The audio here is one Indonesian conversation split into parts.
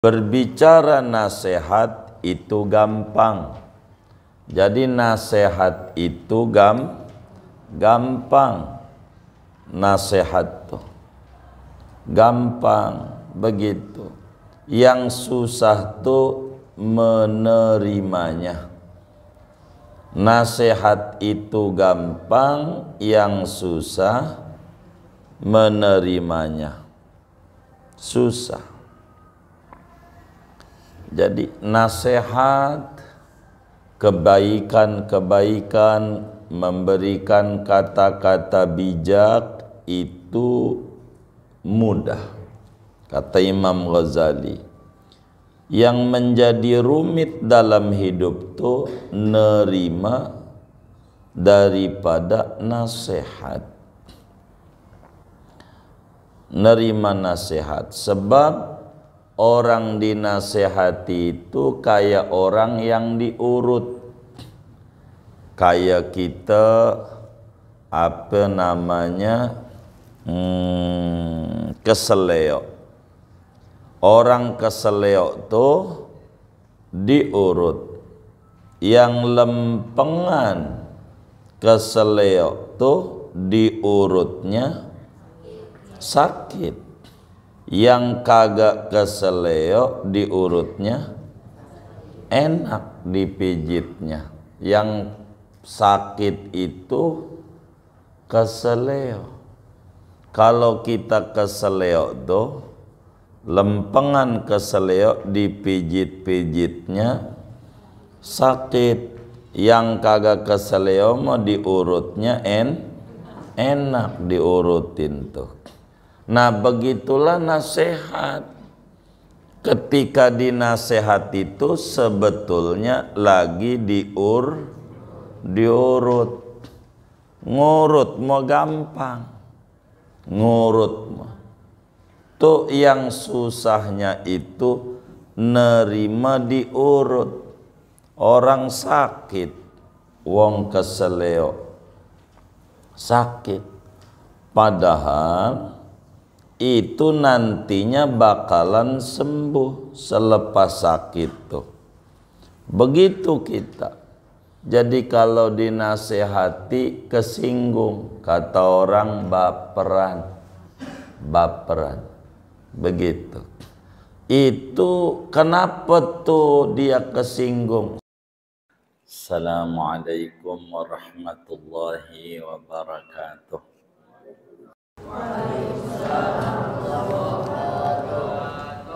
Berbicara nasihat itu gampang. Jadi nasihat itu gampang. Nasihat tuh gampang begitu. Yang susah tuh menerimanya. Nasihat itu gampang, yang susah menerimanya. Susah. Jadi nasihat, kebaikan-kebaikan, memberikan kata-kata bijak itu mudah, kata Imam Ghazali. Yang menjadi rumit dalam hidup tuh nerima daripada nasihat. Nerima nasihat, sebab orang dinasehati itu kayak orang yang diurut. Kayak kita keseleo. Orang keseleo tuh diurut. Yang lempengan keseleo tuh diurutnya sakit. Yang kagak keseleo diurutnya enak dipijitnya. Yang sakit itu keseleo. Kalau kita keseleo tuh, lempengan keseleo dipijit-pijitnya sakit. Yang kagak keseleo mau diurutnya enak diurutin tuh. Nah begitulah nasihat. Ketika dinasehat itu sebetulnya lagi diurut. Ngurut mau gampang. Ngurut mau. Tuh yang susahnya itu nerima diurut. Orang sakit, wong keseleo sakit. Padahal itu nantinya bakalan sembuh selepas sakit tuh. Begitu kita. Jadi kalau dinasehati kesinggung, kata orang baperan. Begitu. Itu kenapa tuh dia kesinggung? Assalamualaikum warahmatullahi wabarakatuh.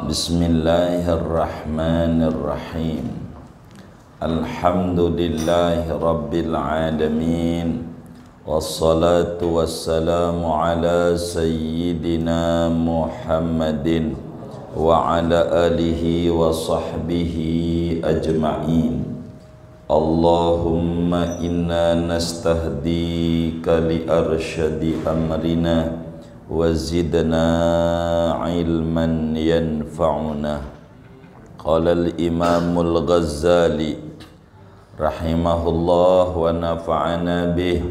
Bismillahirrahmanirrahim. Alhamdulillahi rabbil alamin. Wassalatu wassalamu ala sayyidina Muhammadin wa ala alihi wa sahbihi ajma'in. Allahumma inna nastahdika li arsyadi amrina wa zidna ilman yanfa'una. Qala al-imamul Ghazali rahimahullah wa nafa'ana bih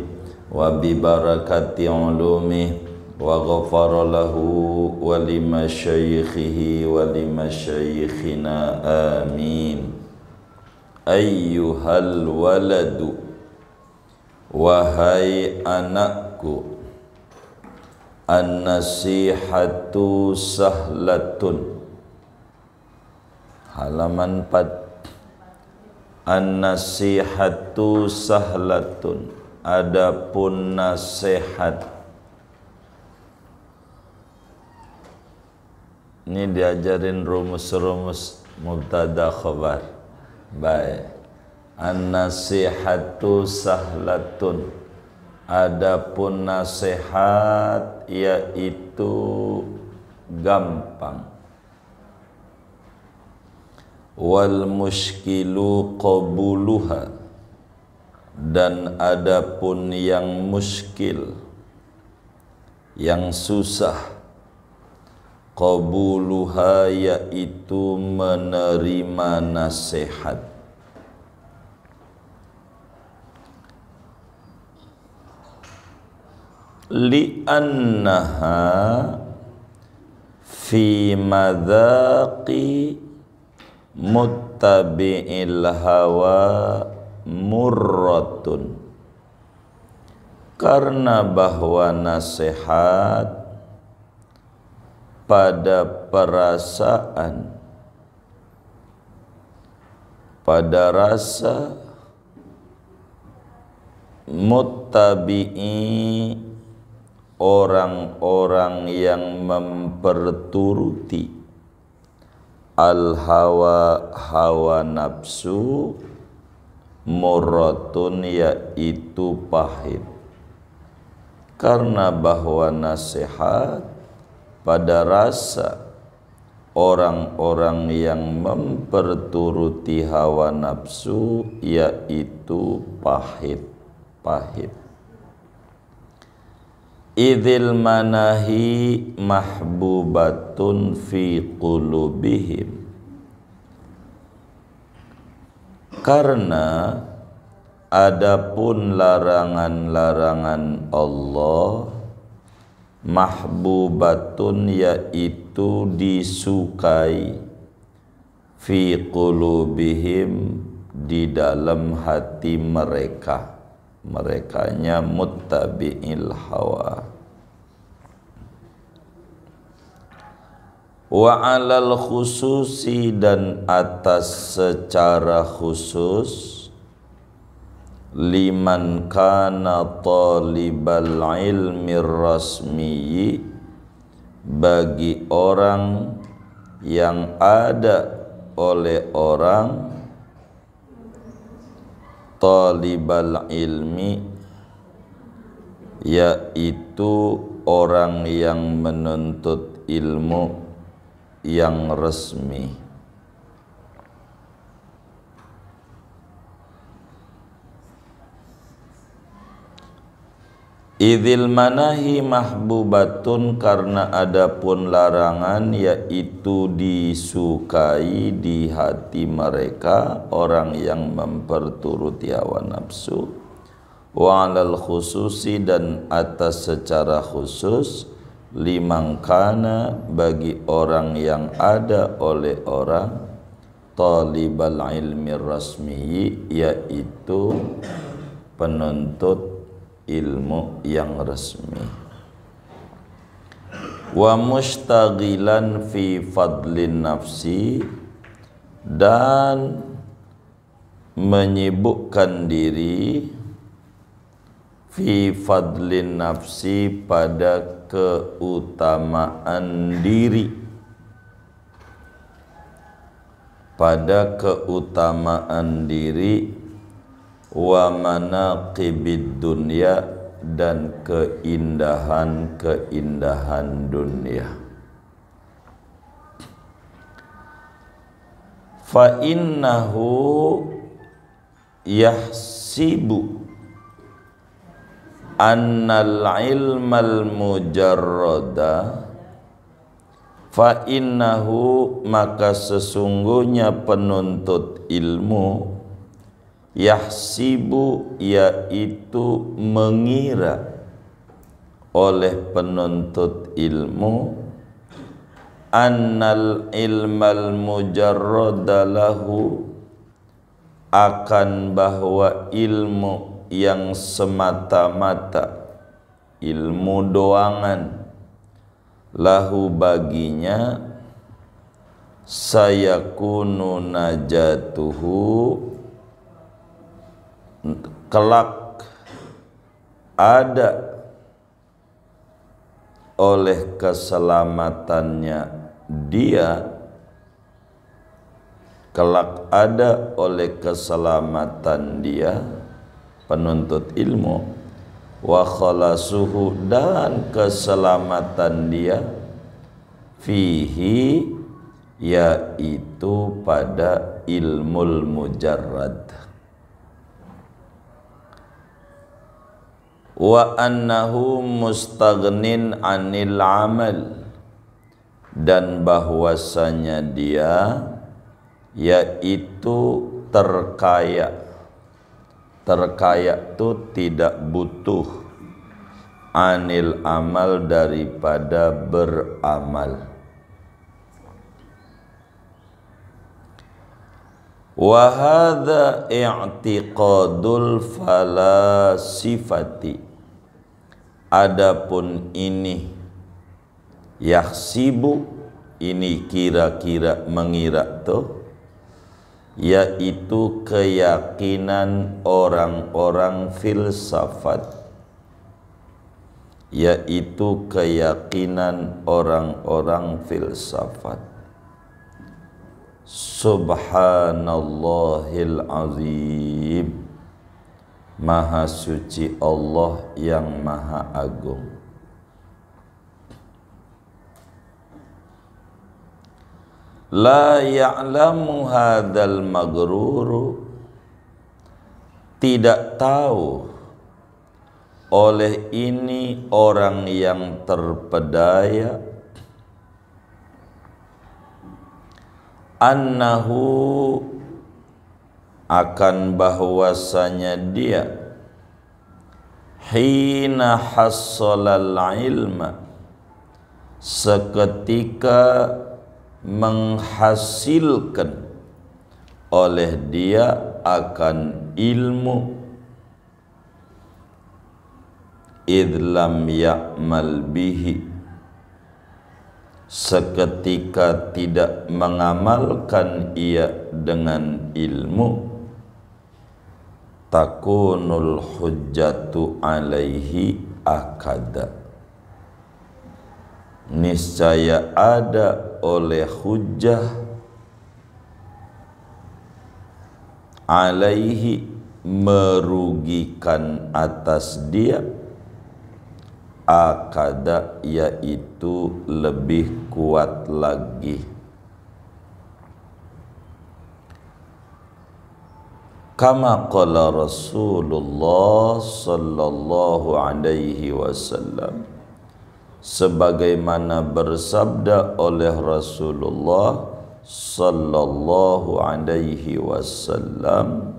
wa bi barakati ulumih wa ghafara lahu wa limasyaikhihi wa limasyayikhina amin. Ayyuhal waladu, wahai anakku, an-nasihatu sahlatun. Halaman 4. An-nasihatu sahlatun. Adapun nasihat. Ini diajarin rumus-rumus mubtada khabar. Baik. An-nasihatu sahlatun. Adapun nasihat yaitu gampang. Wal mushkilu qabuluha. Dan adapun yang muskil, yang susah, qabuluha yaitu menerima nasihat. Li'annaha fi madhaqi muttabi'il hawa murratun, karena bahwa nasihat pada perasaan, pada rasa muttabi'i, orang-orang yang memperturuti al-hawa, hawa nafsu, murratun, yaitu pahit. Karena bahwa nasihat pada rasa orang-orang yang memperturuti hawa nafsu, yaitu pahit. Idzil manahi mahbubatun fi qulubihim, karena adapun larangan-larangan Allah mahbubatun, yaitu disukai, fi qulubihim, di dalam hati mereka, merekanya muttabi'il hawa. Wa alal khususi, dan atas secara khusus, liman kana talibal ilmi rasmi, bagi orang yang ada oleh orang talibal ilmi, yaitu orang yang menuntut ilmu yang resmi. Idzil manahi mahbubatun, karena adapun larangan, yaitu disukai di hati mereka, orang yang memperturuti hawa nafsu. Wa alal khususi, dan atas secara khusus, liman kana, bagi orang yang ada oleh orang talibal ilmi rasmi, yaitu penuntut ilmu yang resmi. Wa mustaghilan fi fadlin nafsi, dan menyibukkan diri fi fadlin nafsi, pada keutamaan diri, pada keutamaan diri, wa manaqibid dunya, dan keindahan-keindahan dunia. Fa innahu yahsibu annal ilmal mujarrada, fa innahu, maka sesungguhnya penuntut ilmu, yahsibu, yaitu mengira oleh penuntut ilmu, annal ilmal mujarrada lahu, akan bahwa ilmu yang semata-mata, ilmu doangan, lahu baginya, sayakunu najatuhu, kelak ada oleh keselamatannya dia, kelak ada oleh keselamatan dia, penuntut ilmu, wa khalasuhu, dan keselamatan dia, fihi, yaitu pada ilmul mujarrad. Wa annahu mustaghnin anil amal, dan bahwasanya dia yaitu terkaya. Terkaya itu tidak butuh, anil amal, daripada beramal. Wa hadza i'tiqadul falasifati. Adapun ini yahsibu, ini kira-kira mengira tuh, yaitu keyakinan orang-orang filsafat, yaitu keyakinan orang-orang filsafat. Subhanallahil azim, Maha suci Allah yang maha agung. La ya'lamu hadzal maghruru, tidak tahu oleh ini orang yang terpedaya, annahu, akan bahwasanya dia, hina hassalal ilma, seketika menghasilkan oleh dia akan ilmu, idlam ya'mal bihi, seketika tidak mengamalkan ia dengan ilmu, takunul hujjatu alaihi akada, niscaya ada oleh hujjah alaihi, merugikan atas dia, akada, yaitu lebih kuat lagi. Kama qala Rasulullah sallallahu alaihi wasallam, sebagaimana bersabda oleh Rasulullah sallallahu alaihi wasallam,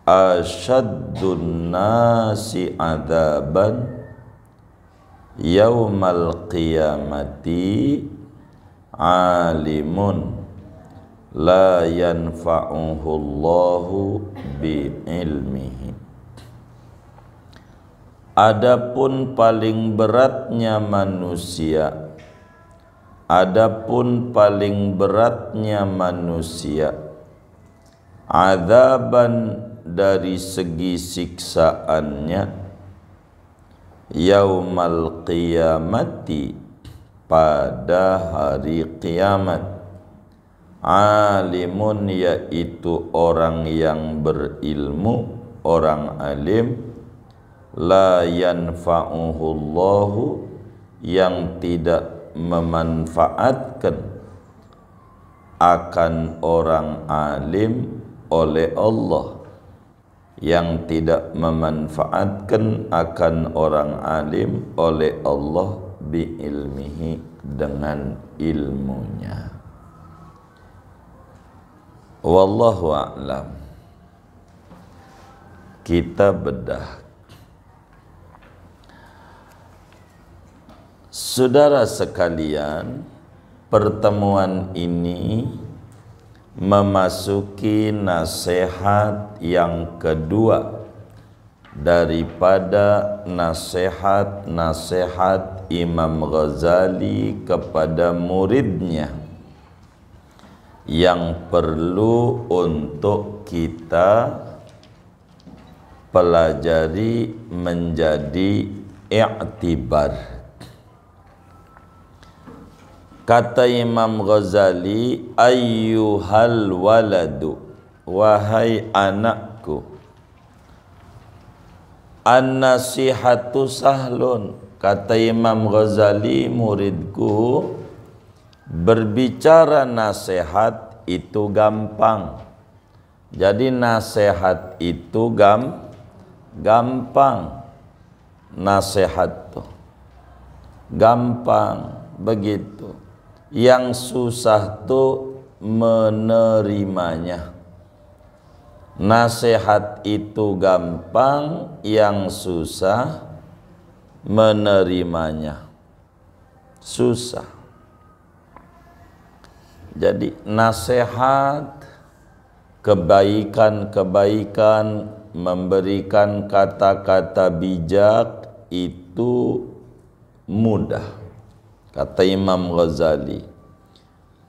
asyaddun nasi adaban yaumal qiyamati alimun la yanfa'uhu Allahu bi ilmihi. Adapun paling beratnya manusia, adapun paling beratnya manusia, azaban, dari segi siksaannya, yaumal qiyamati, pada hari kiamat, alimun, yaitu orang yang berilmu, orang alim, la yanfa'uhu Allahu, yang tidak memanfaatkan akan orang alim oleh Allah, yang tidak memanfaatkan akan orang alim oleh Allah bi ilmihi, dengan ilmunya. Wallahu a'lam. Kita bedah. Saudara sekalian, pertemuan ini memasuki nasihat yang kedua daripada nasihat-nasihat Imam Ghazali kepada muridnya, yang perlu untuk kita pelajari menjadi i'tibar. Kata Imam Ghazali, ayyuhal waladu, wahai anakku, an-nasihatu sahlun. Kata Imam Ghazali, muridku, berbicara nasihat itu gampang. Jadi nasihat itu gampang. Nasihat tuh gampang, begitu. Yang susah tuh menerimanya. Nasihat itu gampang, yang susah menerimanya. Susah. Jadi nasihat kebaikan-kebaikan, memberikan kata-kata bijak itu mudah. Kata Imam Ghazali,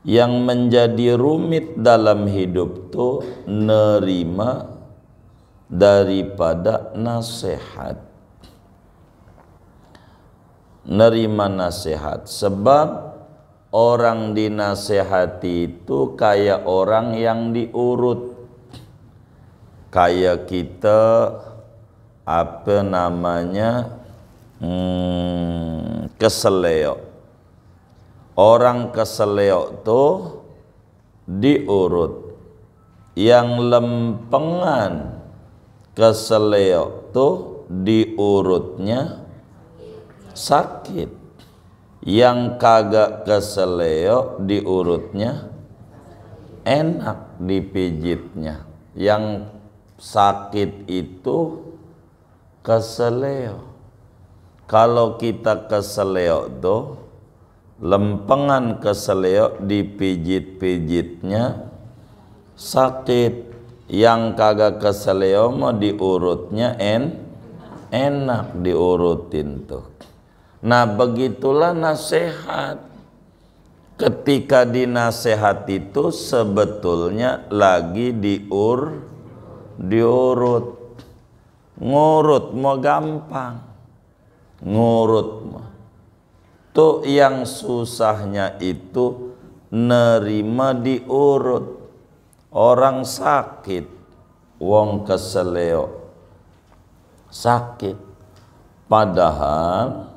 yang menjadi rumit dalam hidup tuh nerima daripada nasihat. Nerima nasihat, sebab orang dinasehati itu kayak orang yang diurut. Kayak kita keseleo. Orang keseleo tuh diurut. Yang lempengan keseleo tuh diurutnya sakit. Yang kagak keseleo diurutnya enak dipijitnya. Yang sakit itu keseleo. Kalau kita keseleo tuh lempengan keseleo dipijit-pijitnya sakit. Yang kagak keseleo mah diurutnya enak diurutin tuh. Nah begitulah nasihat. Ketika dinasehat itu sebetulnya lagi diurut. Ngurut mau gampang, ngurut mah tuh yang susahnya itu nerima diurut. Orang sakit, wong keseleo sakit, padahal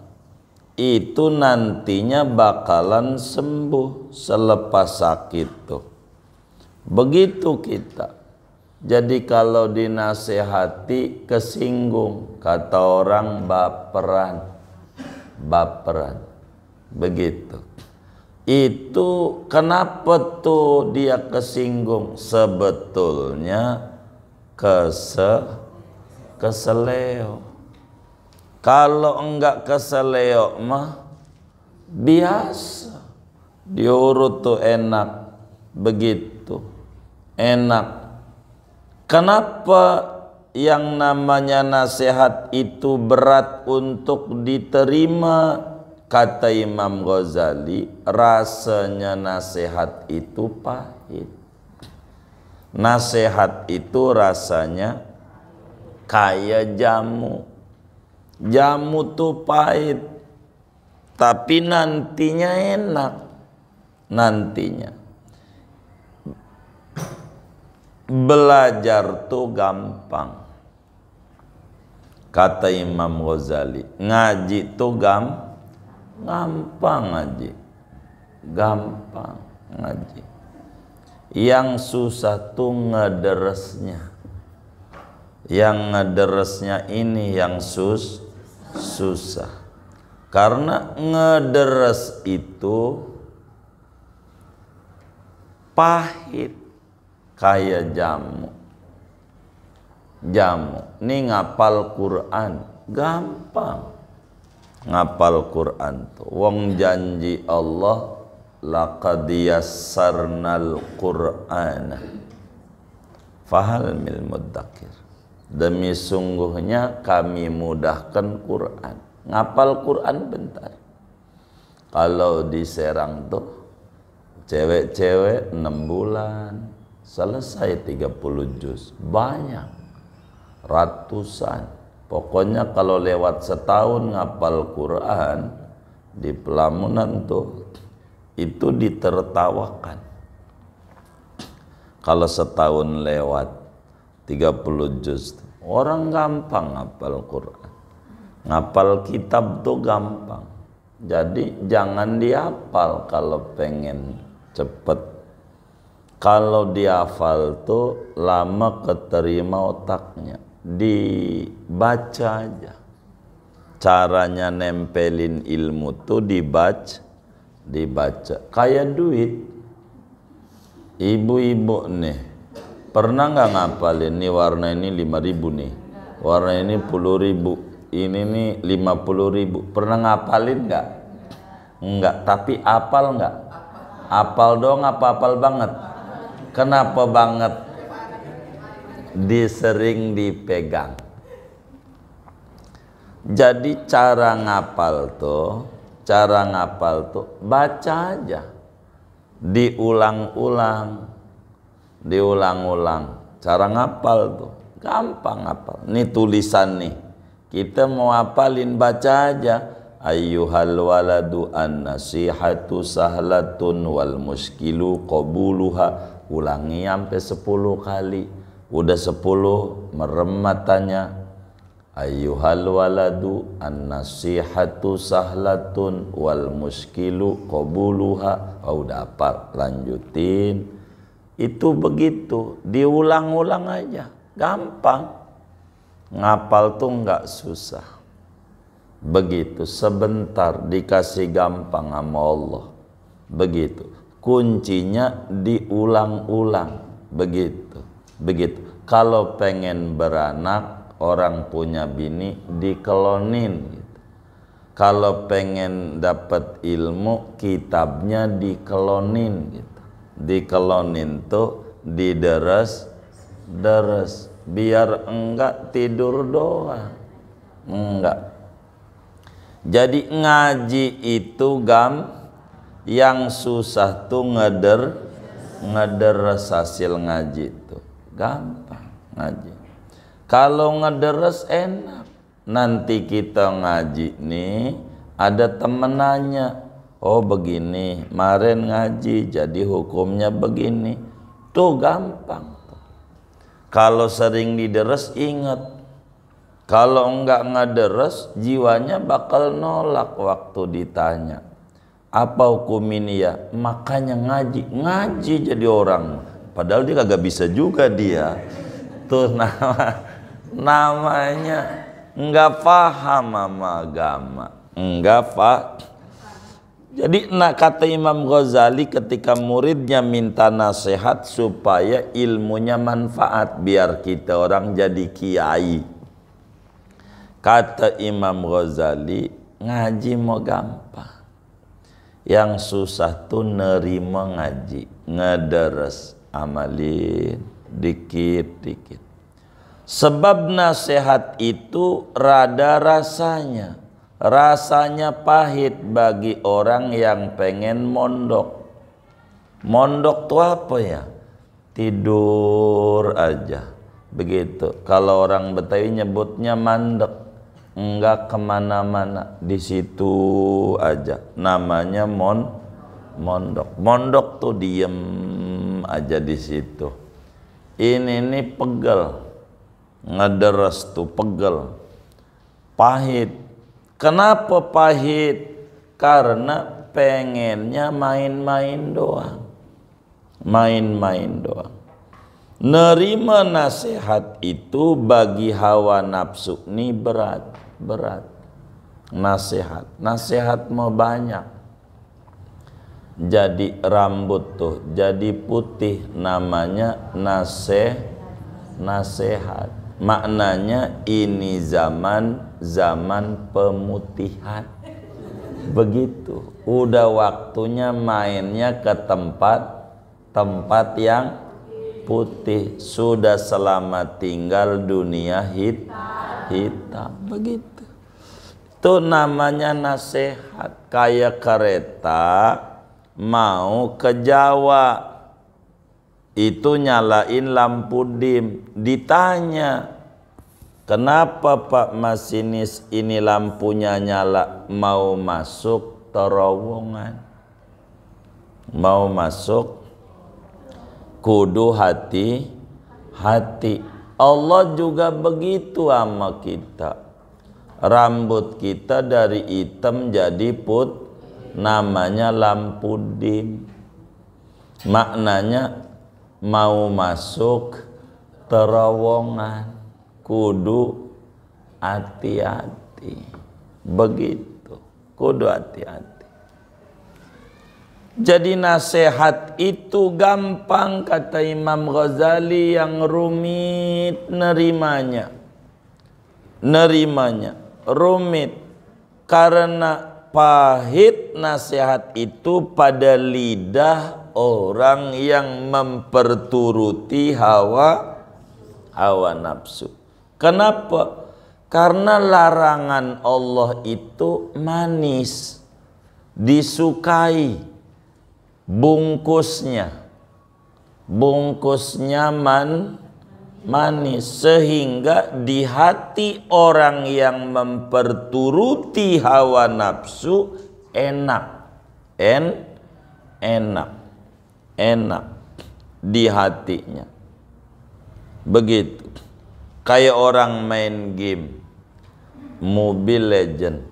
itu nantinya bakalan sembuh selepas sakit tuh. Begitu kita. Jadi kalau dinasehati kesinggung, kata orang baperan, begitu. Itu kenapa tuh dia kesinggung? Sebetulnya keseleo. Kalau enggak keseleo mah biasa, diurut tuh enak, begitu, enak. Kenapa yang namanya nasihat itu berat untuk diterima? Kata Imam Ghazali, rasanya nasihat itu pahit. Nasihat itu rasanya kayak jamu. Jamu tuh pahit, tapi nantinya enak. Nantinya belajar tuh gampang. Kata Imam Ghazali, ngaji tuh gampang ngaji. Gampang ngaji. Yang susah tuh ngederesnya. Yang ngederesnya ini yang susah. Karena ngederes itu pahit kayak jamu. Ini ngapal Quran gampang. Ngapal Quran tuh wong janji Allah, laqad yassarnal Qur'ana fahal mil muddakir. Demi sungguhnya kami mudahkan Quran. Ngapal Quran bentar. Kalau di Serang tuh cewek-cewek 6 bulan selesai 30 juz. Banyak, ratusan. Pokoknya kalau lewat setahun ngapal Quran di Pelamunan tuh itu ditertawakan. Kalau setahun lewat 30 juz, orang gampang ngapal Quran. Ngapal kitab tuh gampang. Jadi jangan dihafal kalau pengen cepet. Kalau dihafal tuh lama keterima otaknya. Dibaca aja. Caranya nempelin ilmu tuh dibaca. Kayak duit. Ibu-ibu nih, pernah nggak ngapalin nih warna ini 5.000 nih, warna ini 10.000, ini nih 50.000. Pernah ngapalin nggak? Enggak. Tapi apal nggak? Apal doang apa apal banget? Kenapa banget? disering dipegang. Jadi cara ngapal tuh baca aja, diulang-ulang. Cara ngapal tuh gampang ngapal. Nih tulisan nih, kita mau hafalin, baca aja. Ayyuhal waladu an-nasihatu sahlatun wal muskilu qabuluha. Ulangi sampai 10 kali. Udah 10, merem matanya. Ayyuhal waladu an-nasihatu sahlatun wal muskilu qabuluha. Udah hafal, lanjutin. Itu begitu, diulang-ulang aja, gampang. Ngapal tuh nggak susah. Begitu, sebentar dikasih gampang sama Allah. Begitu, kuncinya diulang-ulang. Begitu. Kalau pengen beranak, orang punya bini, dikelonin gitu. Kalau pengen dapat ilmu, kitabnya dikelonin gitu. Dikelonin tuh dideres, biar enggak tidur doang. Enggak. Jadi ngaji itu yang susah tuh ngederes hasil ngaji itu. Gampang ngaji. Kalau ngederes enak. Nanti kita ngaji nih, ada temen nanya, oh begini, kemarin ngaji jadi hukumnya begini. Tuh gampang. Kalau sering dideres ingat. Kalau enggak ngederes, jiwanya bakal nolak waktu ditanya. Apa hukum ini ya? Makanya ngaji jadi orang. Padahal dia kagak bisa juga dia. Tuh namanya enggak paham sama agama. Enggak paham. Jadi kata Imam Ghazali ketika muridnya minta nasihat supaya ilmunya manfaat, biar kita orang jadi kiai. Kata Imam Ghazali, ngaji mau gampang. Yang susah tuh nerima ngaji, ngederes, amalin dikit-dikit. Sebab nasihat itu rada rasanya pahit bagi orang yang pengen mondok. Mondok tuh apa ya? Tidur aja. Begitu. Kalau orang Betawi nyebutnya mandek. Enggak kemana-mana, di situ aja. Namanya mondok. Mondok tuh diem aja di situ. Ini pegel, ngederes tuh pegel, pahit. Kenapa pahit? Karena pengennya main-main doang. Nerima nasihat itu bagi hawa nafsu ini berat. Nasihat mau banyak. Jadi rambut tuh jadi putih, namanya nasihat. Maknanya ini zaman pemutihan. Begitu. Udah waktunya mainnya ke tempat yang putih. Sudah selamat tinggal dunia hitam. Begitu. Itu namanya nasihat. Kayak kereta mau ke Jawa, itu nyalain lampu dim. Ditanya, kenapa Pak Masinis ini lampunya nyala? Mau masuk terowongan, mau masuk, kudu hati-hati. Allah juga begitu sama kita. Rambut kita dari hitam jadi namanya lampu dim. Maknanya mau masuk terowongan, kudu hati-hati. Begitu, kudu hati-hati. Jadi nasihat itu gampang, kata Imam Ghazali, yang rumit nerimanya rumit karena pahit nasihat itu pada lidah orang yang memperturuti hawa hawa nafsu. Kenapa? Karena larangan Allah itu manis, disukai, bungkusnya manis, sehingga di hati orang yang memperturuti hawa nafsu enak di hatinya. Begitu. Kayak orang main game Mobile Legend,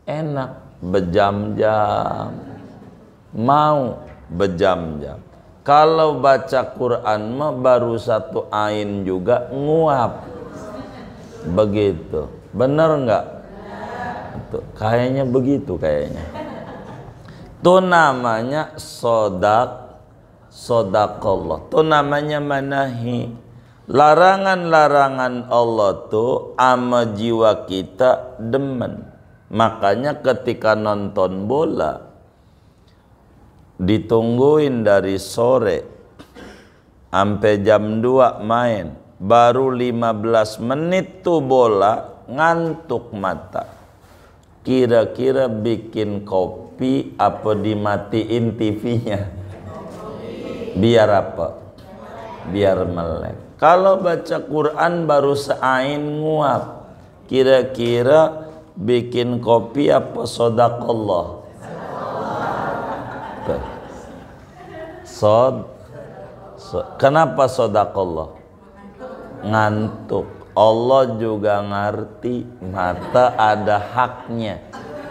enak berjam-jam, mau berjam-jam. Kalau baca Quran mah baru satu ain juga nguap. Begitu. Bener nggak? Kayaknya begitu kayaknya. Itu namanya sodakallah. Itu namanya manahi. Larangan-larangan Allah tuh ama jiwa kita demen. Makanya ketika nonton bola ditungguin dari sore sampai jam 2 main, baru 15 menit tuh bola, ngantuk mata. Kira-kira bikin kopi apa dimatiin TV-nya? Biar apa? Biar melek. Kalau baca Quran baru seain nguap, kira-kira bikin kopi apa sodakallah? Kenapa sodakallah? Ngantuk. Allah juga ngerti mata ada haknya.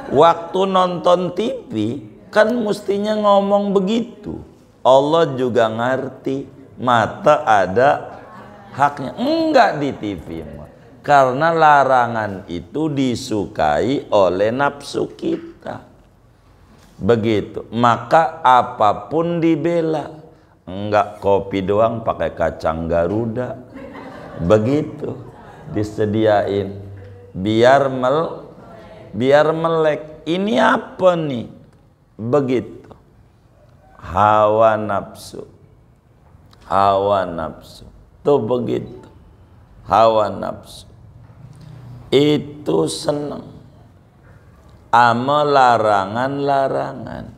Waktu nonton TV kan mestinya ngomong begitu. Allah juga ngerti mata ada haknya. Enggak di TV, karena larangan itu disukai oleh nafsu kita. Begitu. Maka apapun dibela. Enggak kopi doang pakai kacang Garuda. Begitu disediain biar melek. Ini apa nih? Begitu. Hawa nafsu. Tuh begitu. Hawa nafsu itu senang ama larangan-larangan.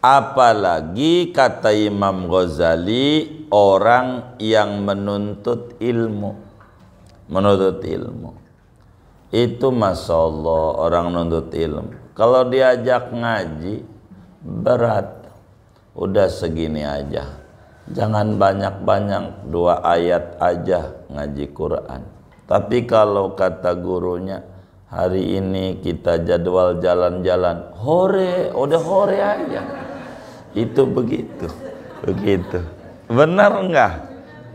Apalagi kata Imam Ghazali, orang yang menuntut ilmu itu Masya Allah, orang menuntut ilmu kalau diajak ngaji berat, udah segini aja, jangan banyak-banyak, 2 ayat aja ngaji Quran. Tapi kalau kata gurunya, hari ini kita jadwal jalan-jalan, udah hore aja. Itu begitu. Benar enggak?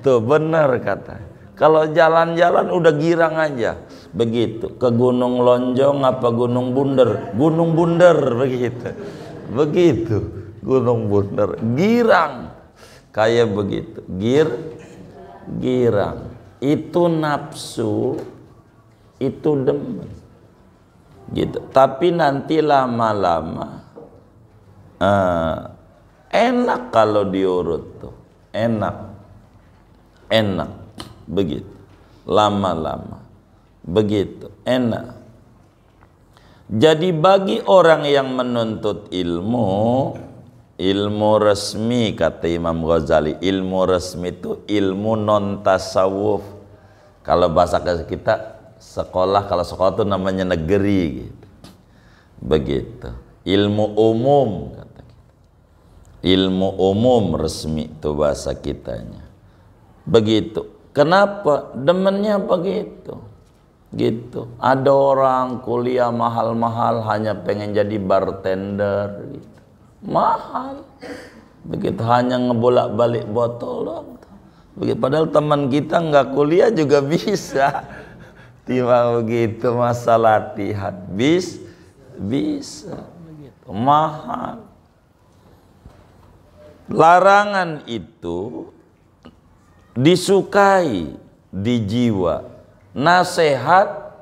Tuh benar kata. Kalau jalan-jalan udah girang aja. Begitu. Ke Gunung Lonjong apa Gunung Bunder? Gunung Bunder begitu. Gunung Bunder. Girang. Kayak begitu. Girang. Itu nafsu, itu demen. Gitu. Tapi nanti lama-lama enak kalau diurut tuh. Enak. Begitu. Lama-lama. Begitu. Enak. Jadi bagi orang yang menuntut ilmu resmi, kata Imam Ghazali, ilmu resmi itu ilmu non tasawuf. Kalau bahasa kita sekolah, kalau sekolah itu namanya negeri gitu. Begitu. Ilmu umum kata kita. Ilmu umum resmi itu bahasa kitanya. Begitu. Kenapa? Demennya begitu. Gitu. Ada orang kuliah mahal-mahal hanya pengen jadi bartender gitu. Mahal. Begitu, hanya ngebolak-balik botol doang. Begitu. Padahal teman kita nggak kuliah juga bisa. Tiba begitu masa latihan bisa begitu. Mahal. Larangan itu disukai di jiwa. Nasihat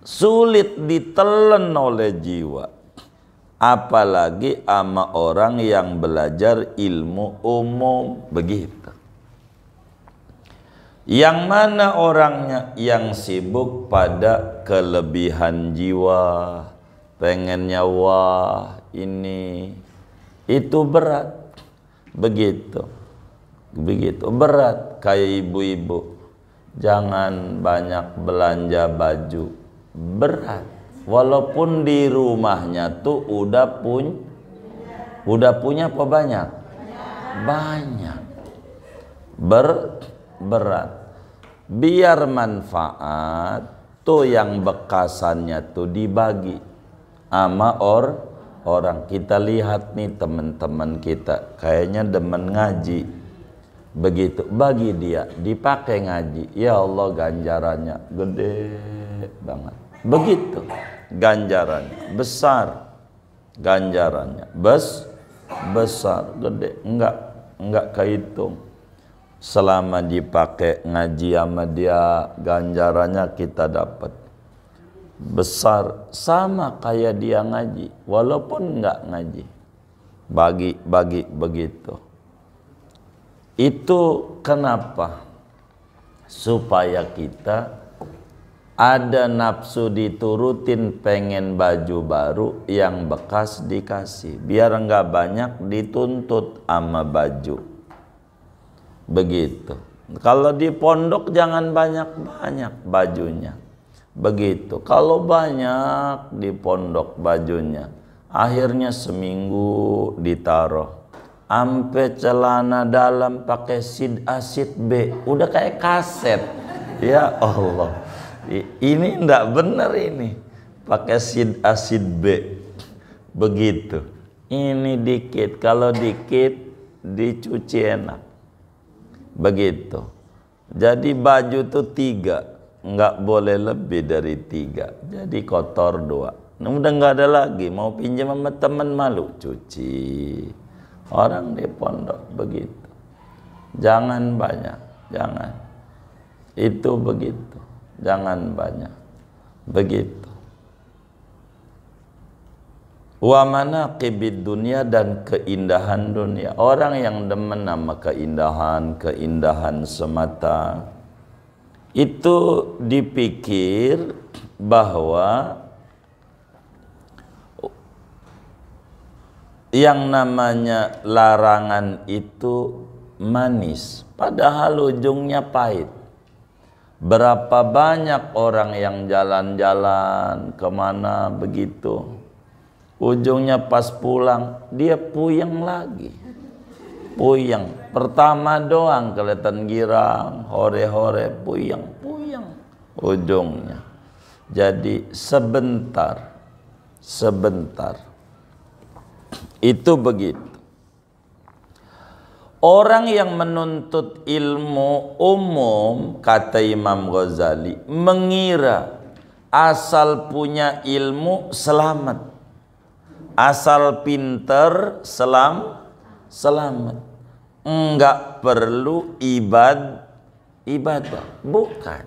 sulit ditelan oleh jiwa. Apalagi sama orang yang belajar ilmu umum begitu. Yang mana orangnya yang sibuk pada kelebihan jiwa, pengennya wah ini, itu berat. Begitu berat. Kayak ibu-ibu, jangan banyak belanja baju, berat. Walaupun di rumahnya tuh udah punya apa banyak? Banyak. Berat. Biar manfaat tuh yang bekasannya tuh dibagi sama orang. Kita lihat nih teman-teman kita kayaknya demen ngaji, begitu bagi dia dipakai ngaji, ya Allah ganjarannya gede banget. Begitu ganjarannya besar, ganjarannya besar gede, enggak kehitung. Selama dipakai ngaji sama dia, ganjarannya kita dapat besar, sama kayak dia ngaji walaupun enggak ngaji. Bagi begitu. Itu kenapa? Supaya kita ada nafsu diturutin, pengen baju baru, yang bekas dikasih, biar enggak banyak dituntut sama baju. Begitu. Kalau di pondok jangan banyak-banyak bajunya. Begitu. Kalau banyak di pondok bajunya, akhirnya seminggu ditaruh. Ampe celana dalam pakai sid A sid B, udah kayak kaset. Ya Allah. Ini enggak benar ini. Pakai sid A sid B. Begitu. Ini dikit, kalau dikit dicuci enak. Begitu. Jadi baju tuh 3, nggak boleh lebih dari 3. Jadi kotor 2. Nah, udah nggak ada lagi, mau pinjam sama teman malu cuci. Orang di pondok begitu. Jangan banyak, jangan. Itu begitu. Jangan banyak. Begitu. Wa manaqibid dunia, dan keindahan dunia. Orang yang demen nama keindahan semata, itu dipikir bahwa yang namanya larangan itu manis, padahal ujungnya pahit. Berapa banyak orang yang jalan-jalan kemana begitu, ujungnya pas pulang dia puyeng lagi. Puyeng. Pertama doang kelihatan girang, hore-hore, puyeng ujungnya. Jadi sebentar. Itu begitu. Orang yang menuntut ilmu umum, kata Imam Ghazali, mengira asal punya ilmu selamat, asal pinter selamat, enggak perlu ibadah. Bukan.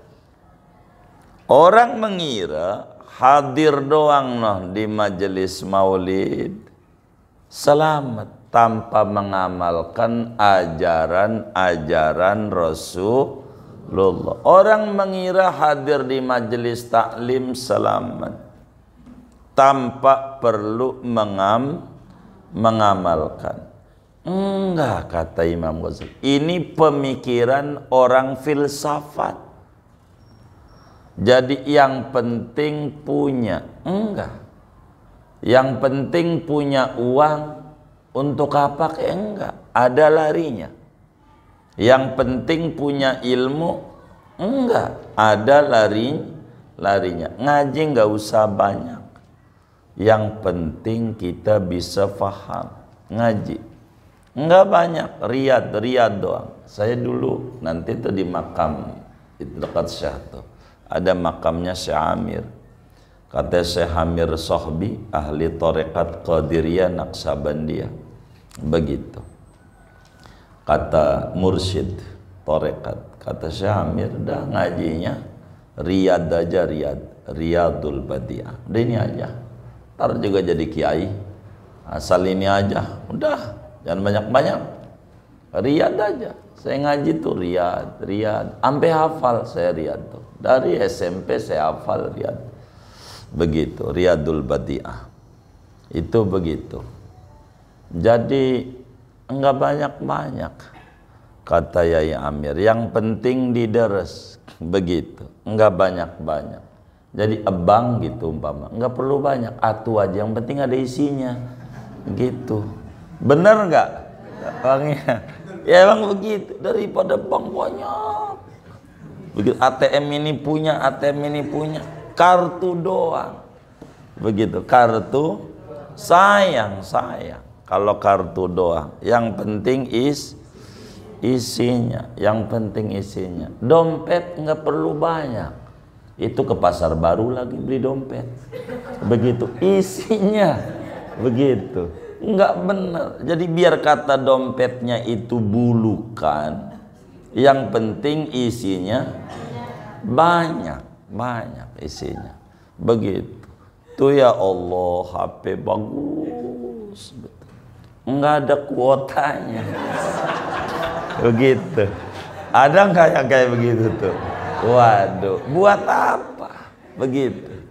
Orang mengira hadir doang di majelis maulid selamat, tanpa mengamalkan ajaran Rasulullah. Orang mengira hadir di majelis taklim selamat, tanpa perlu mengamalkan. Enggak, kata Imam Ghazali. Ini pemikiran orang filsafat. Jadi yang penting punya. Enggak. Yang penting punya uang. Untuk apa? Enggak. Ada larinya. Yang penting punya ilmu. Enggak. Ada larinya. Ngaji enggak usah banyak. Yang penting kita bisa faham. Ngaji enggak banyak, riyad doang. Saya dulu nanti tuh di makam itu dekat Syekh tuh, ada makamnya Syekh Amir. Kata Syekh Amir Sohbi, ahli tarekat Qadiriyah Naqsabandiyah. Begitu. Kata mursyid tarekat, kata Syekh Amir, dah ngajinya riyad aja, riyadul badiah. Udah ini aja. Ntar juga jadi kiai. Asal ini aja, udah. Jangan banyak-banyak. Riyadh aja. Saya ngaji tuh Riyadh. Sampai hafal saya Riyadh tuh. Dari SMP saya hafal Riyadh. Begitu, Riyadul Badi'ah. Itu begitu. Jadi enggak banyak-banyak kata Yai Amir. Yang penting dideres. Begitu. Enggak banyak-banyak. Jadi abang gitu umpama. Enggak perlu banyak. Atu aja. Yang penting ada isinya. Gitu. Bener enggak? Bangnya. Ya emang begitu. Daripada bang banyak. Begitu. ATM ini punya. ATM ini punya. Kartu doang. Begitu. Kartu. Sayang. Kalau kartu doang. Yang penting isinya. Yang penting isinya. Dompet nggak perlu banyak. Itu ke pasar baru lagi beli dompet. Begitu. Isinya. Begitu. Nggak benar. Jadi biar kata dompetnya itu bulukan. Yang penting isinya banyak isinya. Begitu. Tuh ya Allah, HP bagus. Nggak ada kuotanya. Begitu. Ada nggak yang kayak begitu tuh? Waduh, buat apa? Begitu.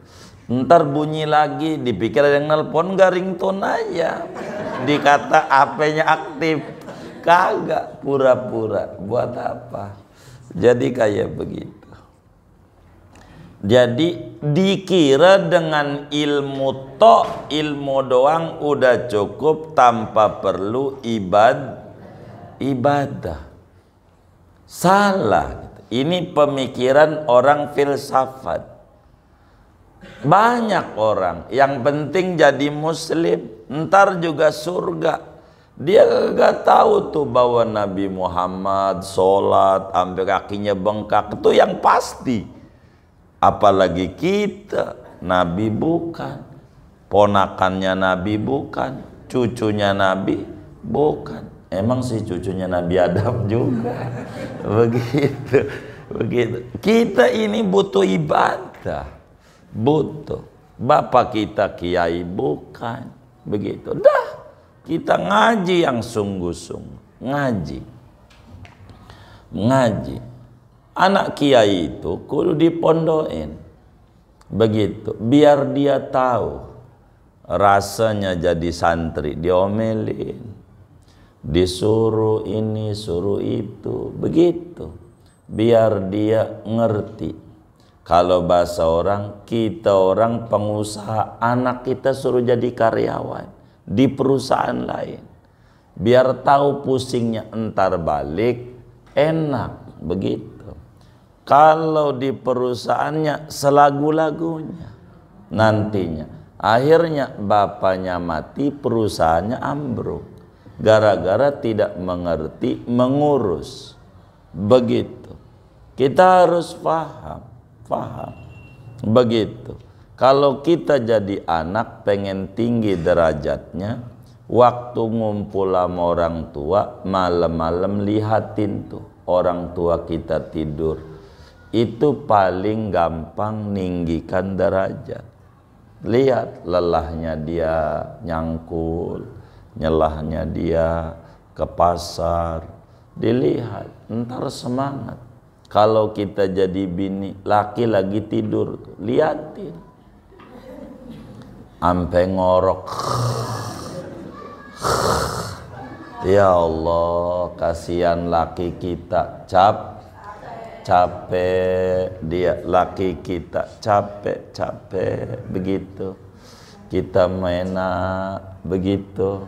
Ntar bunyi lagi, dipikir ada yang nelpon, nggak ringtone aja. Dikata HP-nya aktif. Kagak, pura-pura. Buat apa? Jadi kayak begitu. Jadi dikira dengan ilmu ilmu doang udah cukup tanpa perlu ibadah. Salah. Ini pemikiran orang filsafat. Banyak orang yang penting jadi muslim, ntar juga surga. Dia gak tahu tuh bahwa Nabi Muhammad sholat sampai kakinya bengkak, itu yang pasti. Apalagi kita, Nabi bukan, ponakannya Nabi bukan, cucunya Nabi bukan. Emang sih cucunya Nabi Adam juga. Begitu. Kita ini butuh ibadah, butuh. Bapak kita kiai bukan, begitu. Dah, kita ngaji yang sungguh-sungguh, ngaji. Anak kiai itu kudu dipondoin. Begitu. Biar dia tahu rasanya jadi santri. Diomelin. Disuruh ini, suruh itu. Begitu. Biar dia ngerti. Kalau bahasa orang, kita orang pengusaha. Anak kita suruh jadi karyawan. Di perusahaan lain. Biar tahu pusingnya entar balik. Enak. Begitu. Kalau di perusahaannya selagu-lagunya nantinya. Akhirnya bapaknya mati, perusahaannya ambruk. Gara-gara tidak mengerti mengurus. Begitu. Kita harus paham. Begitu. Kalau kita jadi anak pengen tinggi derajatnya, waktu ngumpul sama orang tua, malam-malam lihatin tuh orang tua kita tidur. Itu paling gampang ninggikan derajat. Lihat lelahnya dia nyangkul, nyelahnya dia ke pasar. Dilihat, ntar semangat. Kalau kita jadi bini, laki lagi tidur, liatin. Ampe ngorok. Ya Allah, kasihan laki kita, capek dia, laki kita capek begitu. Kita enak begitu,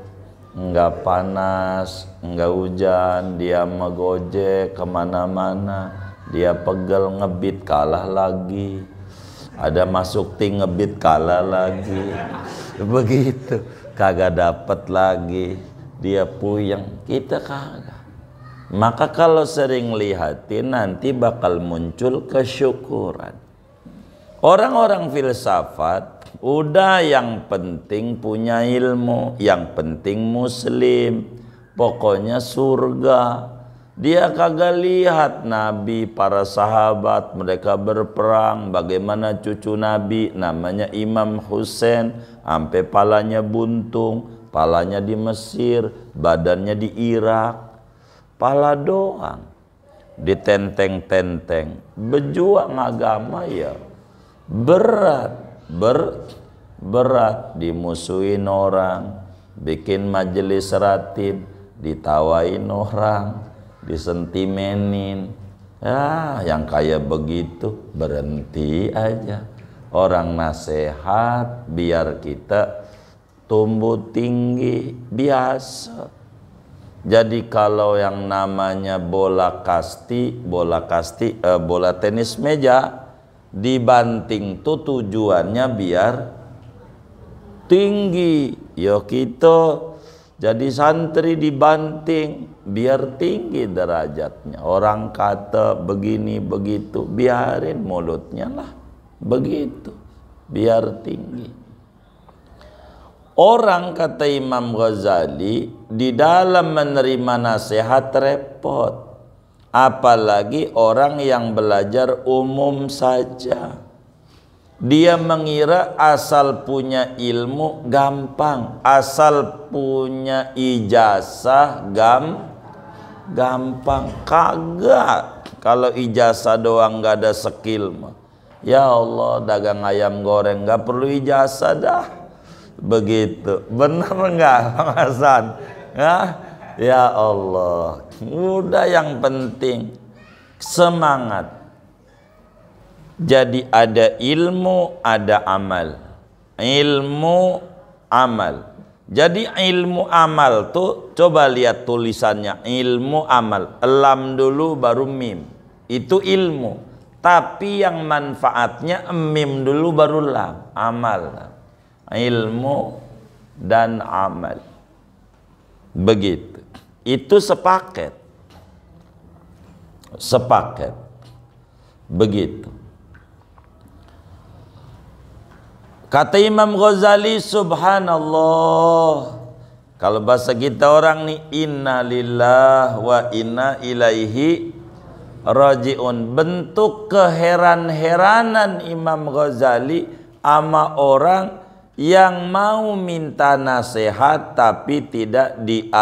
enggak panas, enggak hujan, dia megojek kemana-mana, dia pegel ngebit kalah lagi, ada masuk ting ngebit kalah lagi, begitu, kagak dapet lagi, dia puyeng, kita kagak. Maka kalau sering lihatin nanti bakal muncul kesyukuran. Orang-orang filsafat udah yang penting punya ilmu, yang penting muslim, pokoknya surga. Dia kagak lihat Nabi, para sahabat, mereka berperang, bagaimana cucu Nabi namanya Imam Husain, sampai palanya buntung, palanya di Mesir, badannya di Irak. kepala doang. Ditenteng-tenteng. Berjuang agama ya berat. Berat. Dimusuhin orang, bikin majelis ratib, ditawain orang, disentimenin. Yang kayak begitu berhenti aja. Orang nasihat biar kita tumbuh tinggi biasa. Jadi kalau yang namanya bola tenis meja dibanting tuh tujuannya biar tinggi. Yo kita jadi santri dibanting biar tinggi derajatnya. Orang kata begini begitu, biarin mulutnya lah begitu, biar tinggi. Orang, kata Imam Ghazali, di dalam menerima nasihat repot. Apalagi orang yang belajar umum saja. Dia mengira asal punya ilmu gampang, asal punya ijazah gampang. Kagak. Kalau ijazah doang gak ada skill mah, ya Allah, dagang ayam goreng gak perlu ijazah dah. Begitu, bener nggak Bang Hasan? Ya Allah, udah, yang penting semangat. Jadi ada ilmu, ada amal. Ilmu, amal. Jadi ilmu amal tuh, coba lihat tulisannya, ilmu amal. Lam dulu baru mim. Itu ilmu. Tapi yang manfaatnya mim dulu baru lam, amal. Ilmu dan amal. Begitu. Itu sepaket. Begitu. Kata Imam Ghazali, subhanallah. Kalau bahasa kita orang nih, inna lillah wa inna ilaihi raji'un. Bentuk keheran-heranan Imam Ghazali sama orang yang mau minta nasihat tapi tidak diamalin.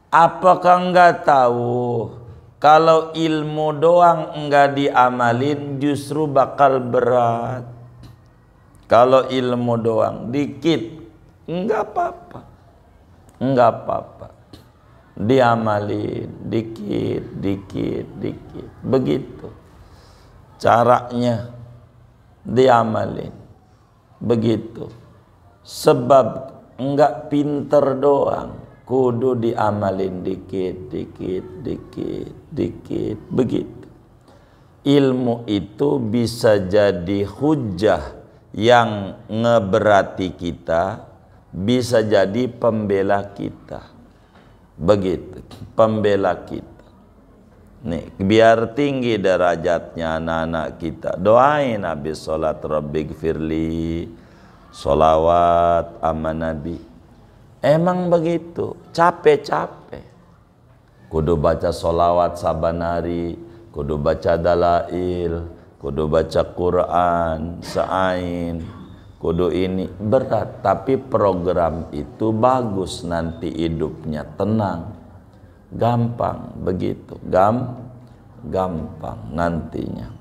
Apakah enggak tahu kalau ilmu doang enggak diamalin justru bakal berat? Kalau ilmu doang dikit enggak apa-apa, diamalin dikit. Begitu caranya, diamalin begitu. Sebab enggak pinter doang, kudu diamalin dikit begitu. Ilmu itu bisa jadi hujah yang ngeberati kita, bisa jadi pembela kita. Begitu, pembela kita. Nih, biar tinggi derajatnya anak-anak kita. Doain habis sholat, Rabbighfirli, sholawat sama Nabi. Emang begitu, capek-capek. Kudu baca sholawat saban hari, kudu baca dalail, kudu baca Quran, sa'ain, kudu ini. Berat, tapi program itu bagus, nanti hidupnya tenang. Gampang begitu, gampang nantinya.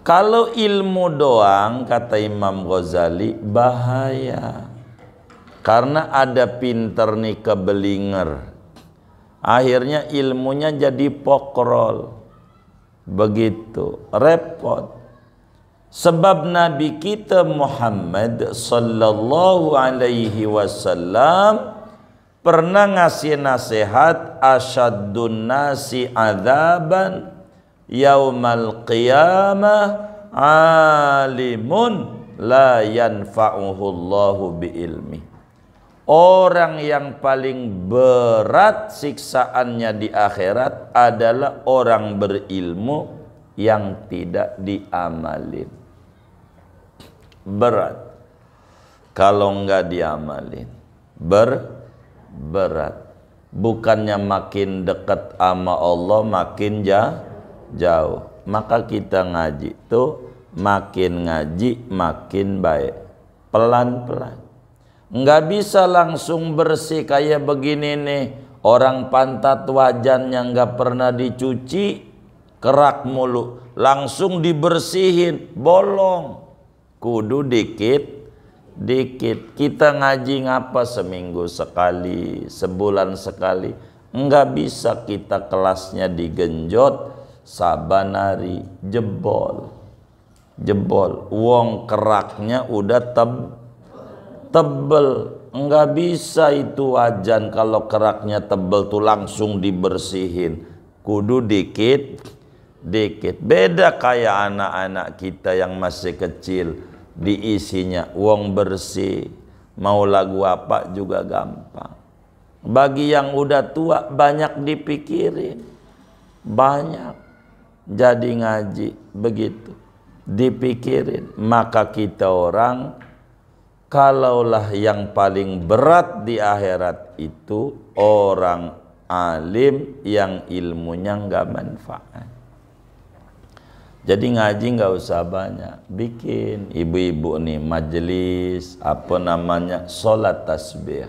Kalau ilmu doang, kata Imam Ghazali, bahaya. Karena ada pinter nih kebelinger, akhirnya ilmunya jadi pokrol. Begitu, repot. Sebab Nabi kita Muhammad sallallahu alaihi wasallam pernah ngasih nasihat, asyaddun nasi adzaban yaumal qiyamah alimun la yanfa'uhu Allahu biilmi. Orang yang paling berat siksaannya di akhirat adalah orang berilmu yang tidak diamalin. Berat kalau enggak diamalin. Berat. Bukannya makin dekat sama Allah makin jauh. Maka kita ngaji tuh makin ngaji makin baik, pelan-pelan. Nggak bisa langsung bersih kayak begini nih. Orang pantat wajannya nggak pernah dicuci, kerak mulu, langsung dibersihin, bolong. Kudu dikit. Kita ngaji ngapa seminggu sekali, sebulan sekali? Enggak bisa kita kelasnya digenjot, sabanari jebol. Wong keraknya udah tebel. Enggak bisa itu wajan kalau keraknya tebel tuh langsung dibersihin. Kudu dikit. Beda kayak anak-anak kita yang masih kecil, diisinya wong bersih, mau lagu apa juga gampang. Bagi yang udah tua banyak dipikirin, banyak. Jadi ngaji begitu, dipikirin. Maka kita orang, kalaulah yang paling berat di akhirat itu orang alim yang ilmunya nggak manfaat. Jadi ngaji nggak usah banyak, bikin ibu-ibu nih majelis apa namanya sholat tasbih.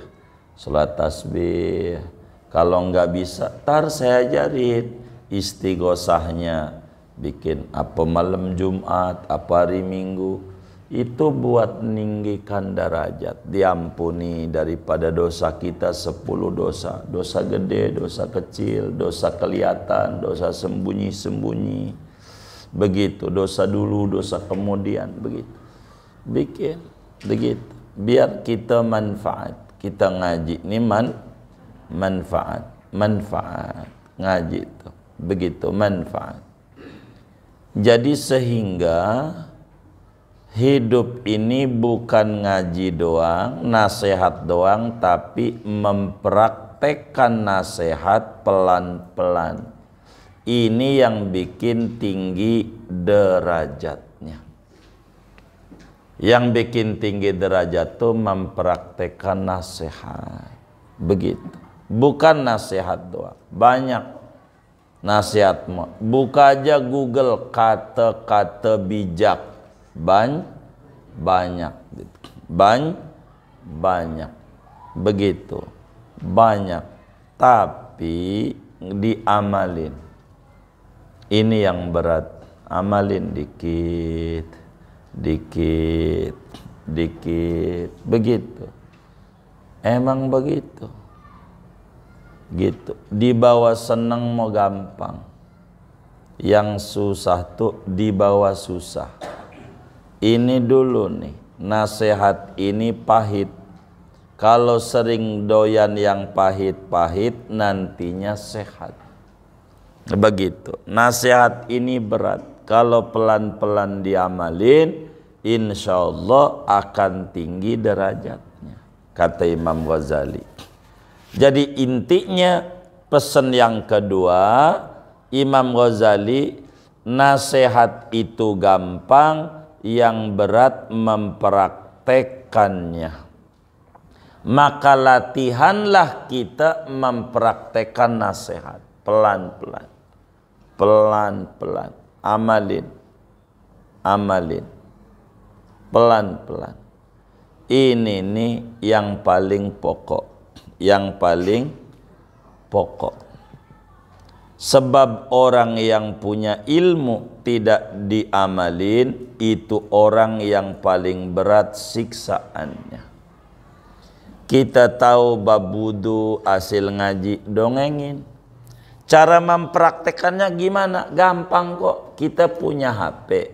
Kalau nggak bisa, tar saya ajarin istighosahnya, bikin apa malam Jumat, apa hari Minggu, itu buat meninggikan derajat, diampuni daripada dosa kita 10 dosa, dosa gede, dosa kecil, dosa kelihatan, dosa sembunyi-sembunyi. Begitu, dosa dulu, dosa kemudian, begitu. Bikin, begitu. Biar kita manfaat. Kita ngaji ini manfaat. Ngaji itu. Begitu, manfaat. Jadi sehingga hidup ini bukan ngaji doang, nasihat doang, tapi mempraktekkan nasihat pelan-pelan. Ini yang bikin tinggi derajatnya. Yang bikin tinggi derajat itu mempraktekkan nasihat. Begitu. Bukan nasihat doang. Banyak nasihat. Buka aja Google kata-kata bijak. Banyak. Banyak. Begitu. Banyak. Tapi diamalin. Ini yang berat, amalin dikit, begitu. Emang begitu, gitu. Dibawa seneng mau gampang, yang susah tuh dibawa susah. Ini dulu nih, nasihat ini pahit. Kalau sering doyan yang pahit-pahit, nantinya sehat. Begitu. Nasihat ini berat. Kalau pelan-pelan diamalin, insya Allah akan tinggi derajatnya, kata Imam Ghazali. Jadi intinya pesan yang kedua, Imam Ghazali, nasihat itu gampang, yang berat mempraktekannya. Maka latihanlah kita mempraktekkan nasihat pelan-pelan. Pelan-pelan, amalin, pelan-pelan. Ini nih yang paling pokok, Sebab orang yang punya ilmu tidak diamalin, itu orang yang paling berat siksaannya. Kita tahu bab wudu, hasil ngaji, dongengin. Cara mempraktekannya gimana? Gampang kok. Kita punya HP,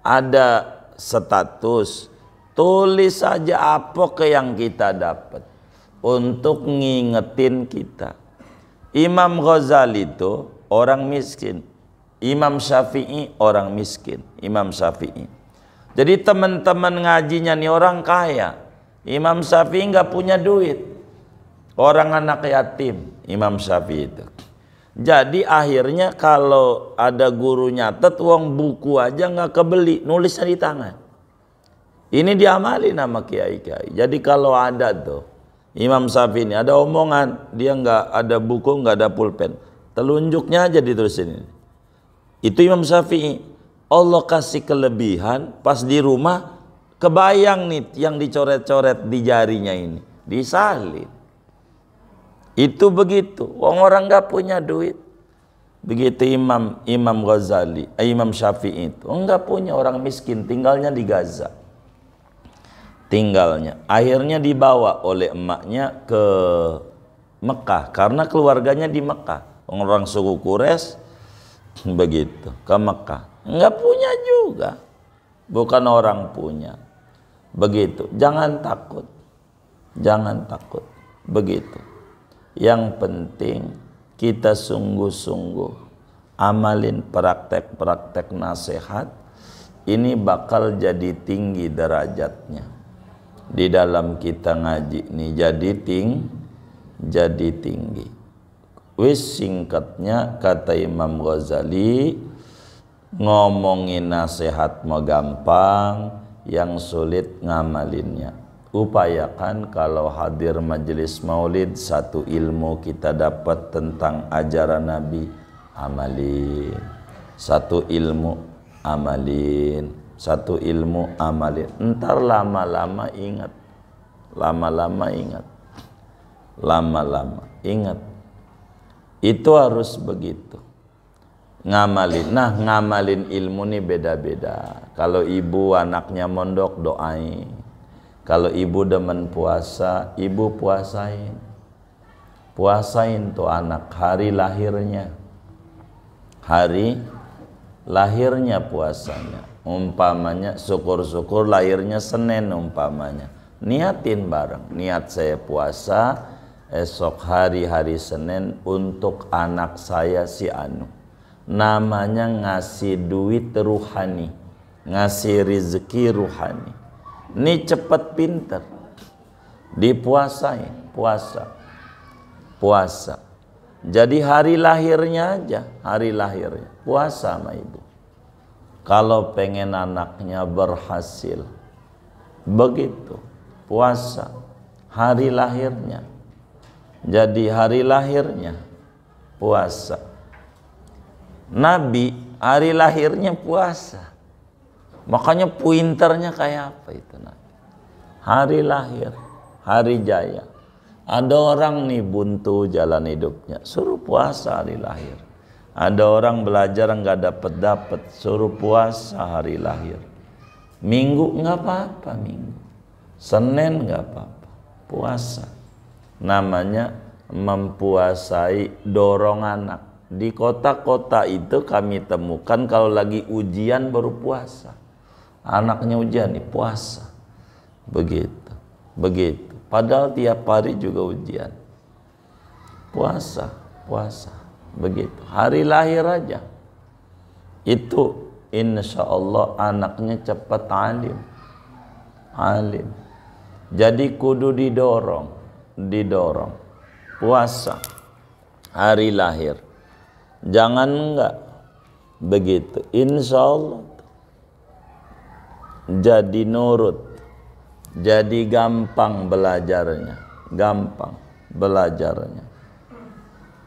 ada status, tulis saja apa ke yang kita dapat untuk ngingetin kita. Imam Ghazali itu orang miskin, Imam Syafi'i orang miskin. Imam Syafi'i. Jadi teman-teman ngajinya nih orang kaya. Imam Syafi'i nggak punya duit, orang anak yatim. Imam Syafi'i itu. Jadi akhirnya kalau ada guru nyatet, uang buku aja nggak kebeli, nulisnya di tangan. Ini diamali nama kiai-kiai. Jadi kalau ada tuh Imam Syafi'i ini ada omongan, dia nggak ada buku, nggak ada pulpen, telunjuknya aja ditulisin. Itu Imam Syafi'i. Allah kasih kelebihan, pas di rumah kebayang nih yang dicoret-coret di jarinya ini, disalin. Itu begitu. Orang nggak punya duit. Begitu Imam Ghazali, Imam Syafi'i itu enggak punya, orang miskin, tinggalnya di Gaza. Tinggalnya. Akhirnya dibawa oleh emaknya ke Mekah karena keluarganya di Mekah. Orang suku Quraisy begitu ke Mekah. Enggak punya juga. Bukan orang punya. Begitu. Jangan takut. Jangan takut. Begitu. Yang penting kita sungguh-sungguh amalin praktek-praktek nasihat, ini bakal jadi tinggi derajatnya. Di dalam kita ngaji nih jadi tinggi. Wis singkatnya kata Imam Ghazali, ngomongin nasihat mah gampang, yang sulit ngamalinnya. Upayakan kalau hadir majelis maulid, satu ilmu kita dapat tentang ajaran Nabi, amalin. Satu ilmu amalin, satu ilmu amalin. Entar lama-lama ingat, lama-lama ingat, lama-lama ingat. Itu harus begitu. Ngamalin. Nah, ngamalin ilmu nih beda-beda. Kalau ibu anaknya mondok, doain. Kalau ibu demen puasa, ibu puasain. Puasain tuh anak hari lahirnya. Hari lahirnya puasanya. Umpamanya syukur-syukur lahirnya Senin umpamanya. Niatin bareng. Niat saya puasa esok hari Senin untuk anak saya si Anu. Namanya ngasih duit ruhani. Ngasih rezeki ruhani. Ini cepat pinter, dipuasain, puasa. Jadi hari lahirnya aja, hari lahirnya puasa sama ibu. Kalau pengen anaknya berhasil, begitu puasa hari lahirnya. Jadi hari lahirnya puasa. Nabi hari lahirnya puasa. Makanya pointernya kayak apa itu Nabi? Hari lahir, hari jaya. Ada orang nih buntu jalan hidupnya, suruh puasa hari lahir. Ada orang belajar nggak dapet, suruh puasa hari lahir. Minggu nggak apa-apa, Minggu. Senin nggak apa-apa, puasa. Namanya mempuasai dorong anak. Di kota-kota itu kami temukan kalau lagi ujian baru puasa. Anaknya ujian nih puasa. Begitu. Padahal tiap hari juga ujian. Puasa. Begitu. Hari lahir aja. Itu insya Allah anaknya cepat alim. Jadi kudu didorong. Puasa. Hari lahir. Jangan enggak. Begitu. Insya Allah. Jadi nurut, jadi gampang belajarnya.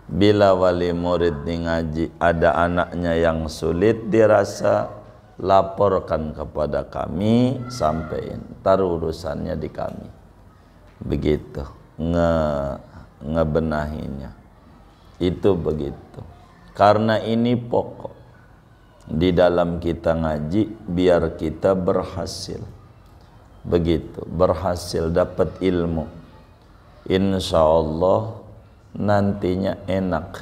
Bila wali murid nih ngaji ada anaknya yang sulit dirasa, laporkan kepada kami, sampein, taruh urusannya di kami. Begitu ngebenahinya. Itu begitu. Karena ini pokok di dalam kita ngaji biar kita berhasil. Begitu, berhasil dapat ilmu. Insya Allah nantinya enak.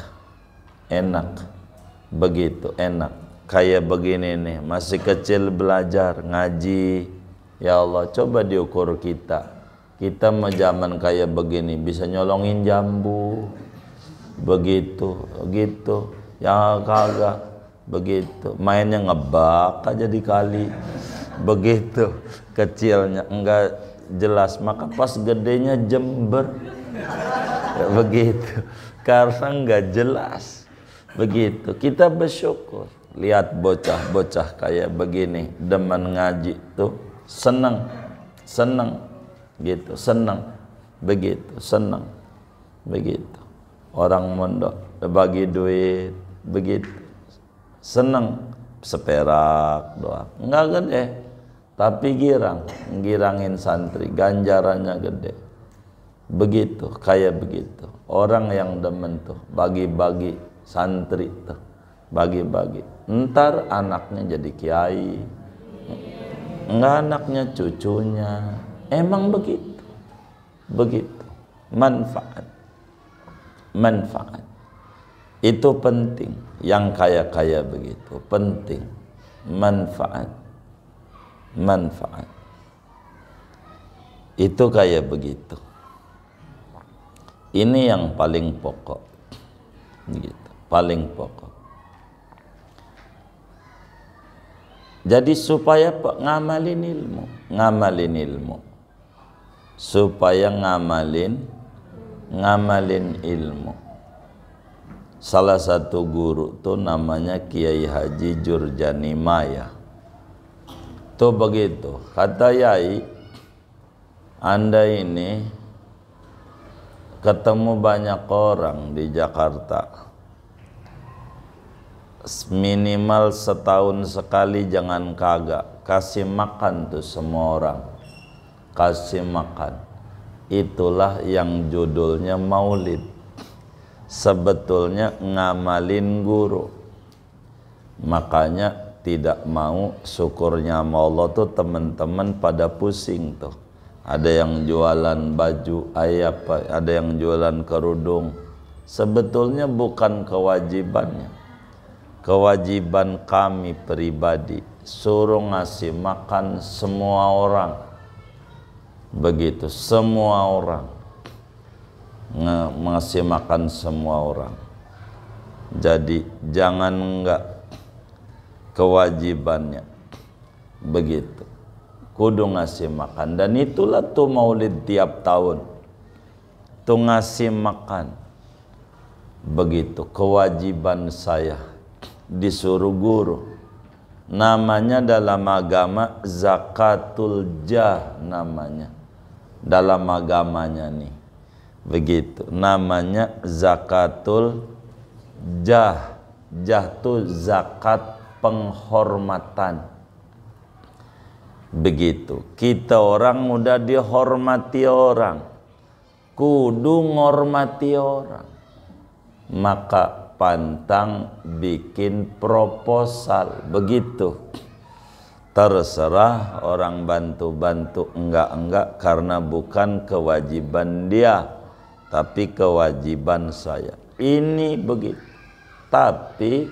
Begitu enak. Kayak begini nih, masih kecil belajar ngaji. Ya Allah, coba diukur kita. Kita mah zaman kayak begini bisa nyolongin jambu. Begitu. Ya kagak. Begitu, mainnya ngebak aja di kali. Begitu, kecilnya enggak jelas, maka pas gedenya jember. Begitu, karena enggak jelas. Begitu, kita bersyukur. Lihat bocah-bocah kayak begini, demen ngaji tuh, senang. Gitu, senang. Begitu. Orang mondok bagi duit, begitu. Seneng, seperak doa, enggak gede, tapi girangin santri, ganjarannya gede. Begitu, kayak begitu. orang yang demen tuh bagi-bagi santri tuh, bagi-bagi. Ntar anaknya jadi kiai, enggak anaknya cucunya. Emang begitu, begitu. Manfaat, manfaat itu penting. Yang kaya-kaya begitu penting. Manfaat, manfaat itu kayak begitu. Ini yang paling pokok, gitu, paling pokok. Jadi supaya ngamalin ilmu, ngamalin ilmu, supaya ngamalin ilmu. Salah satu guru tuh namanya Kiai Haji Jurjani Maya. Tuh begitu, kata Yai, Anda ini ketemu banyak orang di Jakarta, minimal setahun sekali jangan kagak, kasih makan tuh semua orang, kasih makan. Itulah yang judulnya maulid. Sebetulnya ngamalin guru. Makanya tidak mau syukurnya sama Allah tuh teman-teman pada pusing tuh. Ada yang jualan baju, ada yang jualan kerudung. Sebetulnya bukan kewajibannya. Kewajiban kami pribadi suruh ngasih makan semua orang. Begitu, semua orang. Ngasih makan semua orang. Jadi jangan enggak, kewajibannya begitu, kudu ngasih makan. Dan itulah tuh maulid tiap tahun tuh ngasih makan. Begitu kewajiban saya, disuruh guru. Namanya dalam agama zakatul jah, namanya dalam agamanya nih. Begitu, namanya zakatul jah. Jah itu zakat penghormatan. Begitu, kita orang udah dihormati orang, kudu ngormati orang. Maka pantang bikin proposal. Begitu, terserah orang bantu-bantu enggak karena bukan kewajiban dia, tapi kewajiban saya. Ini begitu. Tapi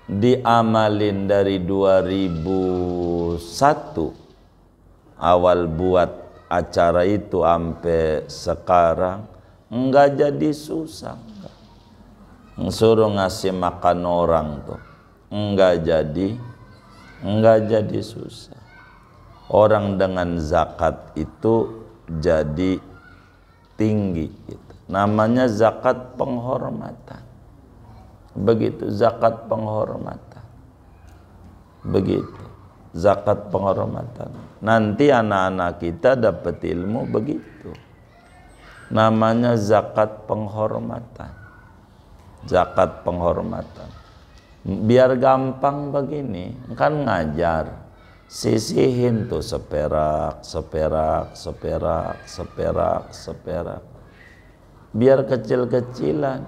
diamalin dari 2001 awal buat acara itu sampai sekarang enggak jadi susah. Suruh ngasih makan orang tuh enggak jadi susah. Orang dengan zakat itu jadi tinggi gitu. Namanya zakat penghormatan. Begitu, zakat penghormatan. Begitu, zakat penghormatan. Nanti anak-anak kita dapat ilmu begitu. Namanya zakat penghormatan. Zakat penghormatan. Biar gampang begini, kan ngajar. Sisihin tuh seperak. Biar kecil-kecilan.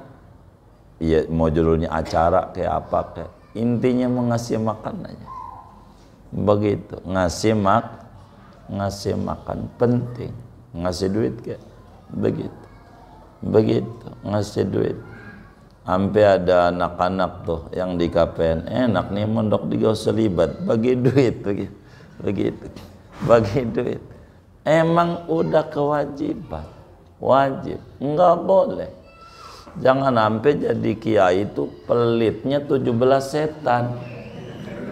Ya mau judulnya acara kayak apa kayak. Intinya mau ngasih makan aja. Begitu, ngasih makan penting. Ngasih duit kayak begitu. Begitu, ngasih duit. Sampai ada anak-anak tuh yang di KPN, enak nih mondok di Gauselibat, bagi duit begitu. Bagi duit. Emang udah kewajiban. Wajib, enggak boleh. Jangan sampai jadi kiai itu pelitnya 17 setan.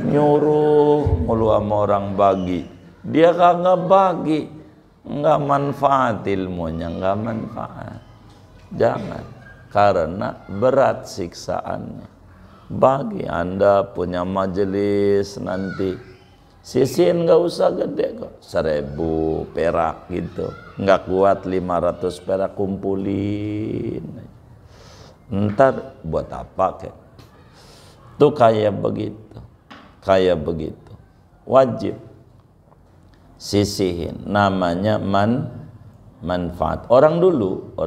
Nyuruh mulu sama orang bagi. Dia kagak bagi. Enggak manfaat ilmunya, enggak manfaat. Jangan, karena berat siksaannya. Bagi Anda punya majelis nanti, sisihin nggak usah gede kok, 1000 perak gitu, nggak kuat 500 perak kumpulin. Ntar buat apa kayak? Tuh kayak begitu, wajib sisihin. Namanya manfaat. Orang dulu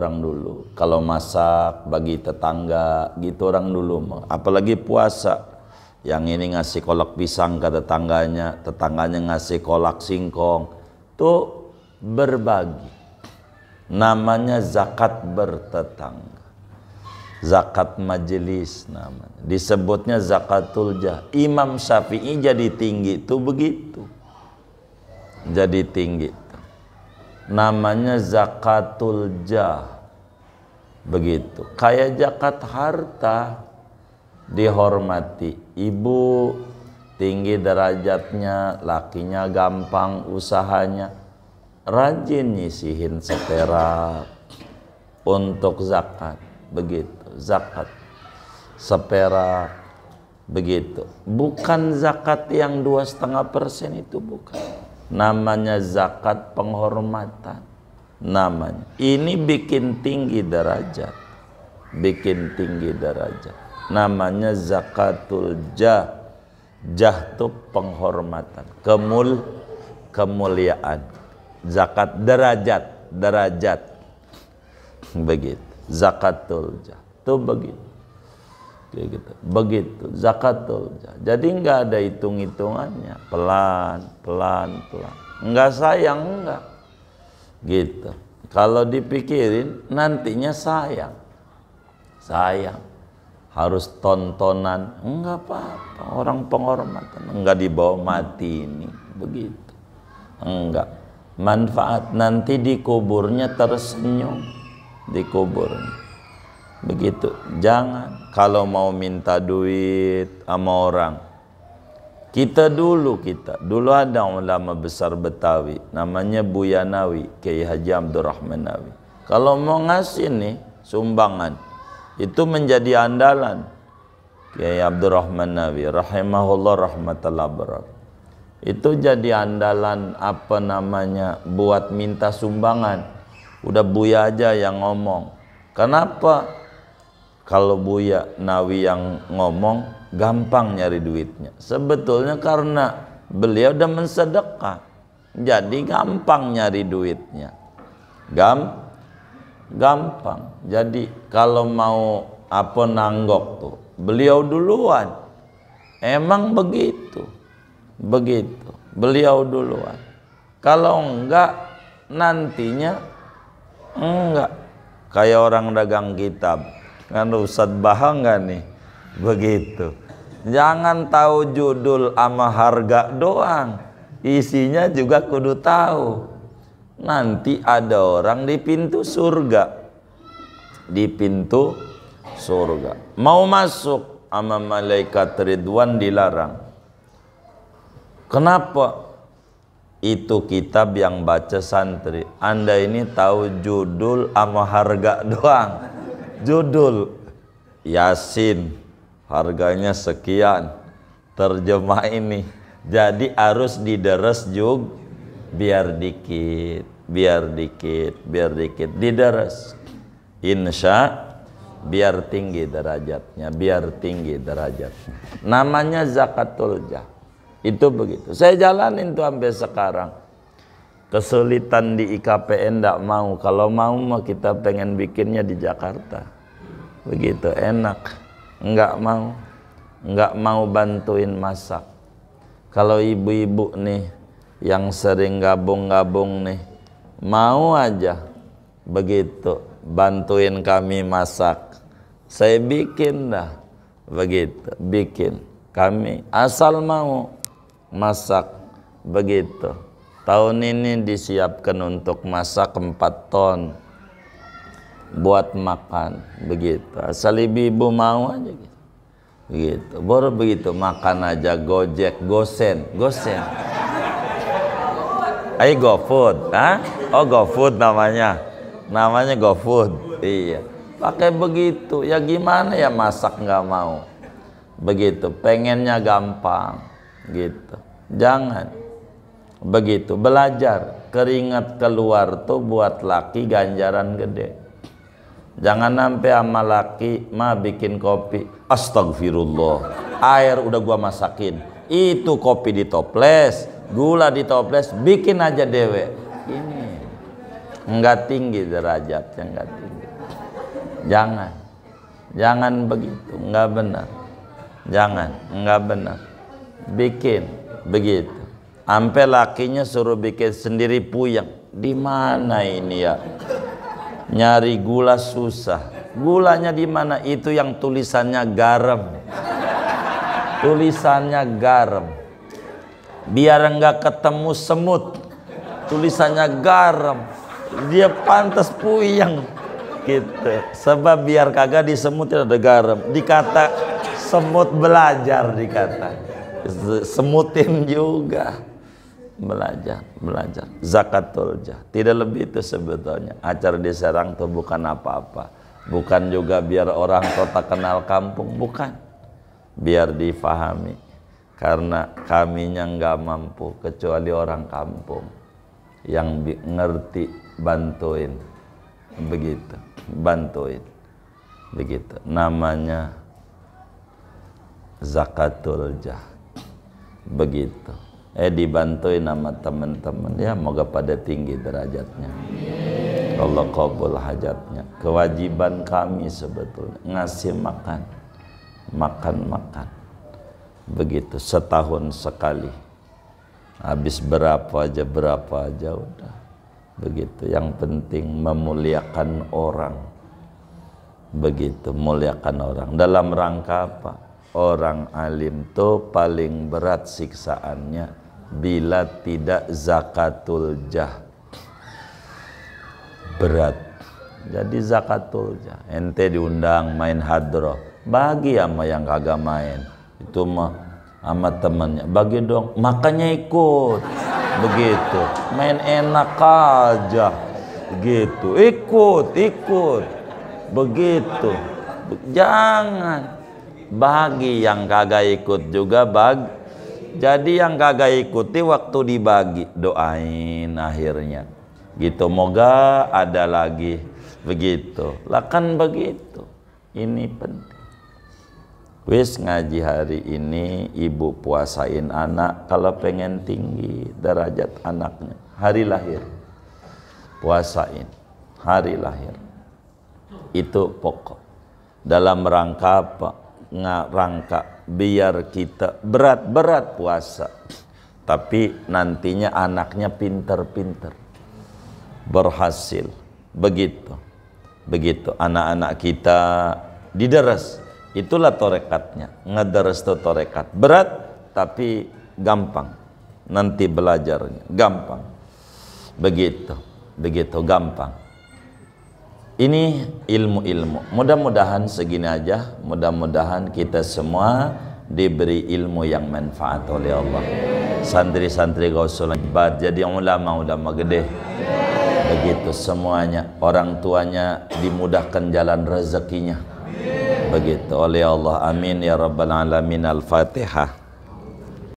kalau masak bagi tetangga gitu, orang dulu, apalagi puasa, yang ini ngasih kolak pisang ke tetangganya, tetangganya ngasih kolak singkong, tuh berbagi. Namanya zakat bertetangga, zakat majelis namanya, disebutnya zakatul jah. Imam Syafi'i jadi tinggi tuh begitu, jadi tinggi tuh. Namanya zakatul jah, begitu. Kayak zakat harta, dihormati. Ibu tinggi derajatnya, lakinya gampang usahanya, rajin nyisihin seperak untuk zakat, begitu. Zakat seperak, begitu. Bukan zakat yang 2,5% itu, bukan. Namanya zakat penghormatan. Namanya ini bikin tinggi derajat, bikin tinggi derajat. Namanya zakatul jah. Jah itu penghormatan, kemuliaan. Zakat derajat, begitu. Zakatul jah itu begitu, kayak gitu, begitu. Zakatul jah. Jadi nggak ada hitung-hitungannya, pelan, nggak sayang, nggak gitu. Kalau dipikirin nantinya sayang, harus tontonan, enggak apa-apa. Orang penghormatan enggak dibawa mati ini, begitu. Enggak. Manfaat nanti di kuburnya tersenyum, di kuburnya. Begitu. Jangan kalau mau minta duit sama orang. Kita dulu ada ulama besar Betawi namanya Buya Nawi, Kiai Haji Abdurrahman Nawi. Kalau mau ngasih nih sumbangan, itu menjadi andalan Kiai Abdurrahman Nawi rahimahullah rahmatullah barak. Itu jadi andalan apa namanya buat minta sumbangan. Udah Buya aja yang ngomong. Kenapa? Kalau Buya Nawi yang ngomong gampang nyari duitnya. Sebetulnya karena beliau udah mensedekah, jadi gampang nyari duitnya. Gampang. Jadi kalau mau apa nanggok tuh, beliau duluan. Emang begitu. Beliau duluan. Kalau enggak nantinya enggak. Kayak orang dagang kitab. Kan Ustadz Bahang enggak nih? Begitu. Jangan tahu judul sama harga doang. Isinya juga kudu tahu. Nanti ada orang di pintu surga. Mau masuk sama malaikat Ridwan dilarang. Kenapa? Itu kitab yang baca santri. Anda ini tahu judul sama harga doang. Judul Yasin harganya sekian, terjemah ini. Jadi harus dideres juga. Biar dikit dideres, insya biar tinggi derajatnya, namanya zakatul jah. Itu begitu, saya jalanin tuh sampai sekarang. Kesulitan di IKPN ndak mau, kalau mau mah kita pengen bikinnya di Jakarta, begitu enak. Nggak mau bantuin masak. Kalau ibu-ibu nih yang sering gabung nih, mau aja begitu bantuin kami masak, saya bikin dah, begitu, bikin. Kami asal mau masak, begitu. Tahun ini disiapkan untuk masak 4 ton buat makan, begitu. Asal ibu-ibu mau aja gitu. Begitu. Baru begitu makan aja Gojek, Gosen. GoFood, oh GoFood namanya GoFood. Iya, pakai begitu. Ya gimana ya, masak nggak mau, begitu. Pengennya gampang, gitu. Jangan begitu. Belajar, keringat keluar tuh buat laki ganjaran gede. Jangan sampai sama laki mah bikin kopi, astagfirullah, air udah gua masakin, itu kopi ditoples, gula ditoples, bikin aja dewe. Ini enggak tinggi derajatnya, enggak tinggi. Jangan begitu, enggak benar. Jangan, enggak benar. Bikin begitu. Sampai lakinya suruh bikin sendiri puyeng. Di mana ini ya? Nyari gula susah. Gulanya di mana? Itu yang tulisannya garam. Tulisannya garam. Biar enggak ketemu semut. Tulisannya garam. Dia pantas puyeng gitu. Sebab biar kagak di semut ada garam. Dikata semut belajar, dikata semutin juga. Belajar zakatul jah, tidak lebih itu sebetulnya. Acara di Serang itu bukan apa-apa, bukan juga biar orang kota kenal kampung, bukan, biar difahami, karena kaminya nggak mampu kecuali orang kampung yang ngerti, bantuin begitu, bantuin begitu, namanya zakatul jah begitu. Dibantuin sama teman-teman ya, moga pada tinggi derajatnya. Allah qabul hajatnya. Kewajiban kami sebetulnya ngasih makan begitu, setahun sekali. Habis berapa aja udah begitu. Yang penting memuliakan orang begitu, muliakan orang. Dalam rangka apa? Orang alim tuh paling berat siksaannya bila tidak zakatul jah, berat. Jadi zakatul jah, ente diundang main hadroh, bagi sama yang kagak main, itu mah sama temennya, bagi dong, makanya ikut begitu, main enak aja gitu, ikut begitu, jangan bagi yang kagak ikut juga bagi. Jadi yang kagak ikuti waktu dibagi doain akhirnya gitu, moga ada lagi begitu lah, kan begitu. Ini penting. Wis ngaji hari ini ibu puasain anak kalau pengen tinggi derajat anaknya, hari lahir puasain hari lahir, itu pokok. Dalam rangka apa? Rangka biar kita berat puasa, tapi nantinya anaknya pinter-pinter, berhasil, begitu anak-anak kita dideres. Itulah torekatnya, ngederes itu torekat, berat tapi gampang, nanti belajarnya gampang, begitu gampang. Ini ilmu-ilmu. Mudah-mudahan segini aja. Mudah-mudahan kita semua diberi ilmu yang manfaat oleh Allah. Santri-santri Gausul Ibad jadi ulama gede. Begitu semuanya. Orang tuanya dimudahkan jalan rezekinya. Begitu oleh Allah. Amin ya rabbal alamin. Al-Fatihah.